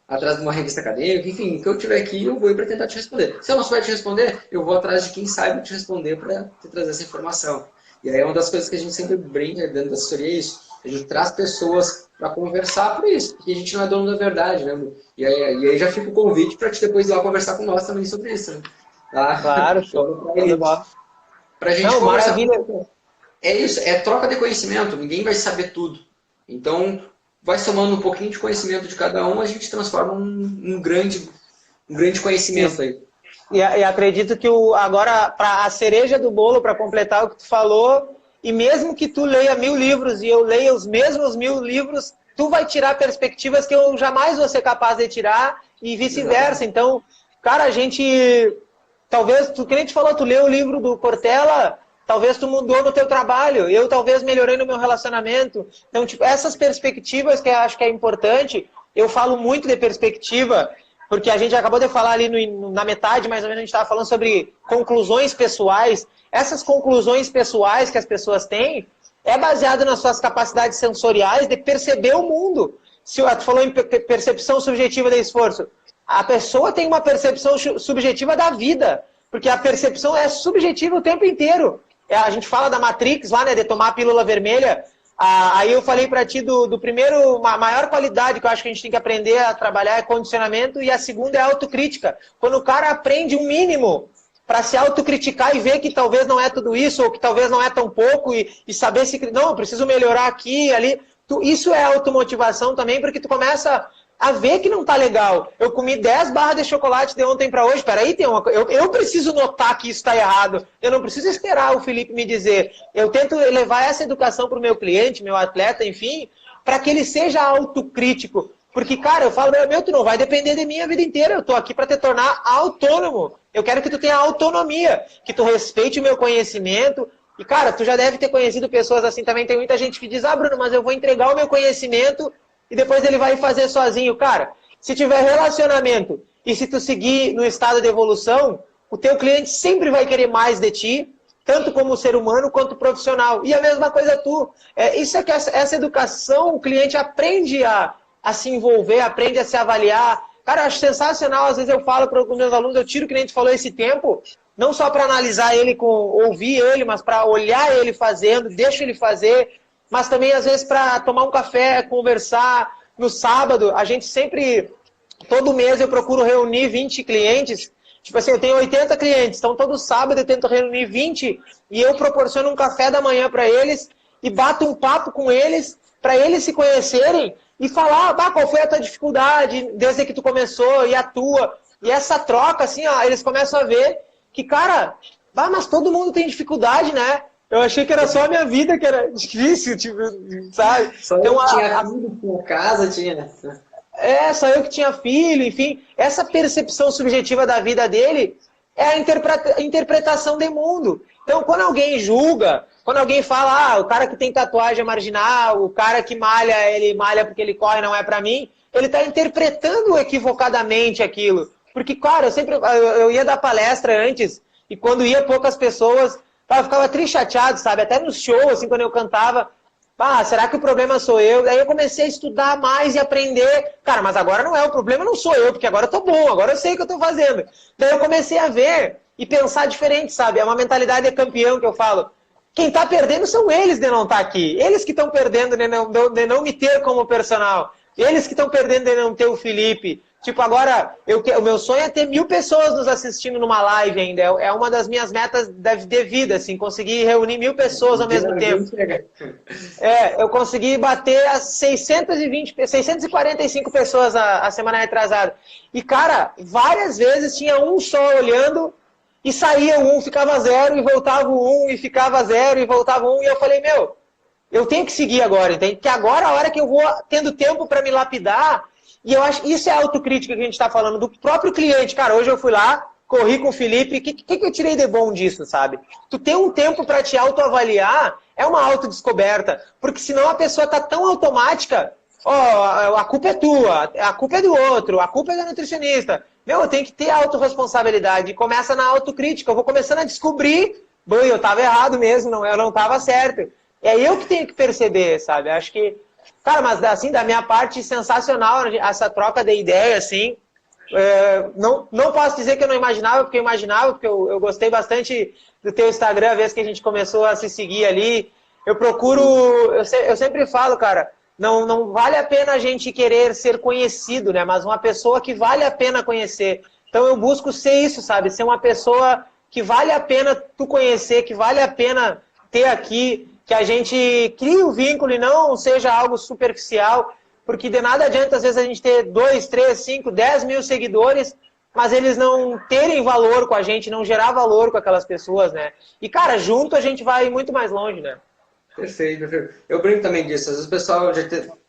[SPEAKER 2] atrás de uma revista acadêmica, enfim, o que eu tiver aqui, eu vou ir para tentar te responder. Se eu não souber te responder, eu vou atrás de quem saiba te responder para te trazer essa informação. E aí é uma das coisas que a gente sempre brinca dentro da assessoria, é isso. A gente traz pessoas para conversar por isso, porque a gente não é dono da verdade, né? E aí já fica o convite para te depois ir lá conversar com nós também sobre isso, né? Tá?
[SPEAKER 1] Claro, show.
[SPEAKER 2] Para a gente
[SPEAKER 1] não,
[SPEAKER 2] conversar.
[SPEAKER 1] maravilha.
[SPEAKER 2] É isso, é troca de conhecimento, ninguém vai saber tudo. Então, vai somando um pouquinho de conhecimento de cada um, a gente transforma um grande conhecimento aí.
[SPEAKER 1] E acredito que agora, para a cereja do bolo, para completar o que tu falou, e mesmo que tu leia 1000 livros e eu leia os mesmos 1000 livros, tu vai tirar perspectivas que eu jamais vou ser capaz de tirar e vice-versa. Então, cara, a gente... Talvez, que nem tu falou, tu leu o livro do Cortella, talvez tu mudou no teu trabalho, eu talvez melhorei no meu relacionamento. Então, tipo, essas perspectivas que eu acho que é importante, eu falo muito de perspectiva, porque a gente acabou de falar ali na metade, mais ou menos, a gente estava falando sobre conclusões pessoais. Essas conclusões pessoais que as pessoas têm é baseado nas suas capacidades sensoriais de perceber o mundo. Se tu falou em percepção subjetiva de esforço, a pessoa tem uma percepção subjetiva da vida, porque a percepção é subjetiva o tempo inteiro. A gente fala da Matrix lá, né, de tomar a pílula vermelha. Aí eu falei para ti do primeiro, a maior qualidade que eu acho que a gente tem que aprender a trabalhar é condicionamento, e a segunda é autocrítica. Quando o cara aprende um mínimo para se autocriticar e ver que talvez não é tudo isso, ou que talvez não é tão pouco, e saber se... Não, eu preciso melhorar aqui, ali. Isso é automotivação também, porque tu começa a ver que não tá legal. Eu comi 10 barras de chocolate de ontem para hoje. Peraí, eu preciso notar que isso está errado. Eu não preciso esperar o Felipe me dizer. Eu tento levar essa educação para o meu cliente, meu atleta, enfim, para que ele seja autocrítico. Porque, cara, eu falo, tu não vai depender de mim a vida inteira. Eu tô aqui para te tornar autônomo. Eu quero que tu tenha autonomia, que tu respeite o meu conhecimento. E, cara, tu já deve ter conhecido pessoas assim também. Tem muita gente que diz, Bruno, mas eu vou entregar o meu conhecimento e depois ele vai fazer sozinho. Cara, se tiver relacionamento e se tu seguir no estado de evolução, o teu cliente sempre vai querer mais de ti, tanto como ser humano quanto profissional. E a mesma coisa tu. Isso é que essa educação, o cliente aprende a se envolver, aprende a se avaliar. Cara, eu acho sensacional. Às vezes eu falo para os meus alunos, eu tiro o que a gente falou esse tempo, não só para analisar ele, ouvir ele, mas para olhar ele fazendo, deixo ele fazer, mas também às vezes para tomar um café, conversar. No sábado, a gente sempre, todo mês eu procuro reunir 20 clientes. Tipo assim, eu tenho 80 clientes, então todo sábado eu tento reunir 20 e eu proporciono um café da manhã para eles. e bato um papo com eles, para eles se conhecerem e falar, qual foi a tua dificuldade desde que tu começou e a tua. E essa troca, assim, ó, eles começam a ver que, cara, mas todo mundo tem dificuldade, né? Eu achei que era só a minha vida que era difícil, tipo, sabe?
[SPEAKER 2] Só então, eu tinha filho, tinha casa, tinha...
[SPEAKER 1] Só eu que tinha filho, enfim. Essa percepção subjetiva da vida dele é a interpretação de mundo. Então, quando alguém julga, quando alguém fala, o cara que tem tatuagem é marginal, o cara que malha, ele malha porque ele corre, não é pra mim, ele tá interpretando equivocadamente aquilo. Porque, cara, eu ia dar palestra antes, e quando ia poucas pessoas, eu ficava triste, chateado, sabe? Até no show, assim, quando eu cantava, será que o problema sou eu? Daí eu comecei a estudar mais e aprender. Cara, mas agora não é, o problema não sou eu, porque agora eu tô bom, agora eu sei o que eu tô fazendo. Daí eu comecei a ver e pensar diferente, sabe? É uma mentalidade de campeão que eu falo. Quem tá perdendo são eles de não estar aqui. Eles que estão perdendo de não me ter como personal. Eles que estão perdendo de não ter o Felipe. Tipo, agora, o meu sonho é ter 1000 pessoas nos assistindo numa live ainda. É uma das minhas metas de vida, assim, conseguir reunir 1000 pessoas ao mesmo tempo. Eu consegui bater as 645 pessoas a semana retrasada. E, cara, várias vezes tinha um só olhando e saía um, ficava 0 e voltava um, e ficava 0 e voltava um. E eu falei, eu tenho que seguir agora, entende? Porque agora é a hora que eu vou tendo tempo para me lapidar. E eu acho que isso é a autocrítica que a gente está falando do próprio cliente. Cara, hoje eu fui lá, corri com o Felipe, o que eu tirei de bom disso, sabe? Tu ter um tempo para te autoavaliar é uma autodescoberta, porque senão a pessoa tá tão automática, a culpa é tua, a culpa é do outro, a culpa é da nutricionista. Eu tenho que ter autorresponsabilidade, e começa na autocrítica, eu vou começando a descobrir, eu tava errado mesmo, eu não tava certo. É eu que tenho que perceber, sabe? Acho que cara, mas assim, da minha parte, sensacional essa troca de ideia, assim. Não posso dizer que eu não imaginava, porque eu gostei bastante do teu Instagram, a vez que a gente começou a se seguir ali. Eu sempre falo, cara, não vale a pena a gente querer ser conhecido, né? Mas uma pessoa que vale a pena conhecer. Então eu busco ser isso, sabe? Ser uma pessoa que vale a pena tu conhecer, que vale a pena ter aqui, que a gente crie o vínculo e não seja algo superficial, porque de nada adianta às vezes a gente ter 2, 3, 5, 10 mil seguidores, mas eles não terem valor com a gente, não gerar valor com aquelas pessoas, né? E, cara, junto a gente vai muito mais longe, né?
[SPEAKER 2] Perfeito, perfeito. Eu brinco também disso. Às vezes o pessoal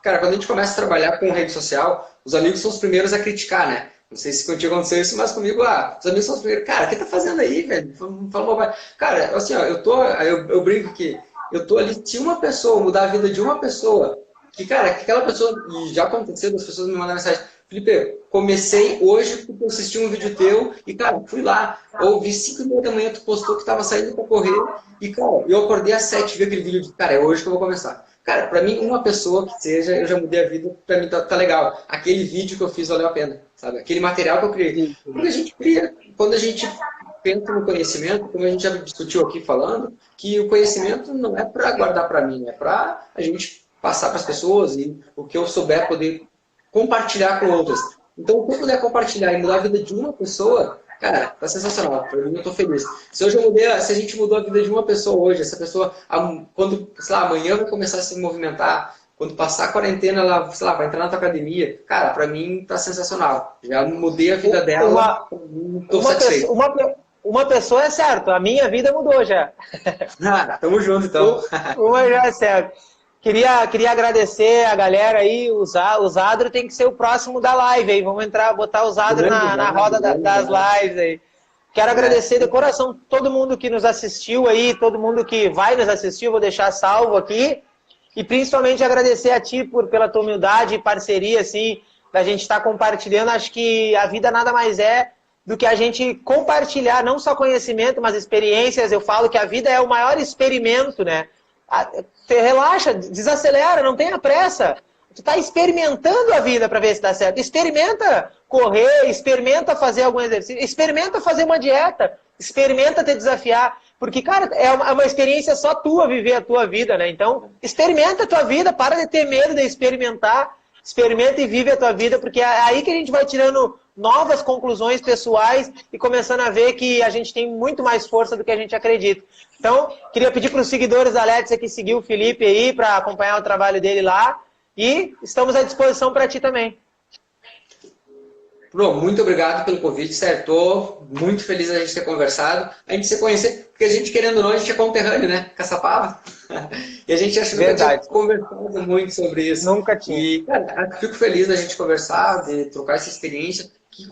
[SPEAKER 2] Cara, quando a gente começa a trabalhar com rede social, os amigos são os primeiros a criticar, né? Não sei se contigo aconteceu isso, mas comigo, os amigos são os primeiros. Cara, o que tá fazendo aí, velho? Fala, cara, assim, ó, eu brinco que eu tô ali, se uma pessoa mudar a vida de uma pessoa, que, cara, que aquela pessoa, e já aconteceu, as pessoas me mandaram mensagem, Felipe, comecei hoje porque eu assisti um vídeo teu e, cara, fui lá, ouvi 5h30 da manhã, tu postou que tava saindo pra correr e, cara, eu acordei às 7, vi aquele vídeo de, cara, é hoje que eu vou começar. Cara, pra mim, uma pessoa que seja, eu já mudei a vida, pra mim tá legal. Aquele vídeo que eu fiz valeu a pena, sabe? Aquele material que eu criei. Porque a gente cria, quando a gente pensa no conhecimento, como a gente já discutiu aqui falando, que o conhecimento não é para guardar para mim, é para a gente passar para as pessoas e o que eu souber poder compartilhar com outras. Então, se eu puder compartilhar e mudar a vida de uma pessoa, cara, tá sensacional. Para mim, eu tô feliz. Se a gente mudou a vida de uma pessoa hoje, essa pessoa, quando, sei lá, amanhã vai começar a se movimentar, quando passar a quarentena, ela, sei lá, vai entrar na tua academia, cara, para mim tá sensacional. Já mudei a vida dela, tô satisfeito.
[SPEAKER 1] Uma pessoa é certo, a minha vida mudou já.
[SPEAKER 2] Tamo junto, então.
[SPEAKER 1] Uma já é certo. Queria agradecer a galera aí, o Zadro tem que ser o próximo da live aí, vamos botar o Zadro na roda das lives aí. Quero agradecer de coração todo mundo que nos assistiu aí, todo mundo que vai nos assistir, vou deixar salvo aqui. E principalmente agradecer a ti pela tua humildade e parceria, assim, da gente estar compartilhando. Acho que a vida nada mais é do que a gente compartilhar não só conhecimento, mas experiências. Eu falo que a vida é o maior experimento, né? Relaxa, desacelera, não tenha pressa. Tu tá experimentando a vida para ver se dá certo. Experimenta correr, experimenta fazer algum exercício, experimenta fazer uma dieta, experimenta te desafiar. Porque, cara, é uma experiência só tua viver a tua vida, né? Então, experimenta a tua vida, para de ter medo de experimentar, experimenta e vive a tua vida, porque é aí que a gente vai tirando novas conclusões pessoais e começando a ver que a gente tem muito mais força do que a gente acredita. Então, queria pedir para os seguidores da Let's aqui seguir o Felipe aí para acompanhar o trabalho dele lá e estamos à disposição para ti também.
[SPEAKER 2] Bruno, muito obrigado pelo convite, Estou muito feliz a gente ter conversado, a gente se conhecer, porque a gente, querendo ou não, a gente é conterrâneo, né? Caçapava. E a gente acha que nunca tinha conversado muito sobre isso.
[SPEAKER 1] Nunca tinha.
[SPEAKER 2] E, cara, fico feliz da gente conversar, de trocar essa experiência, que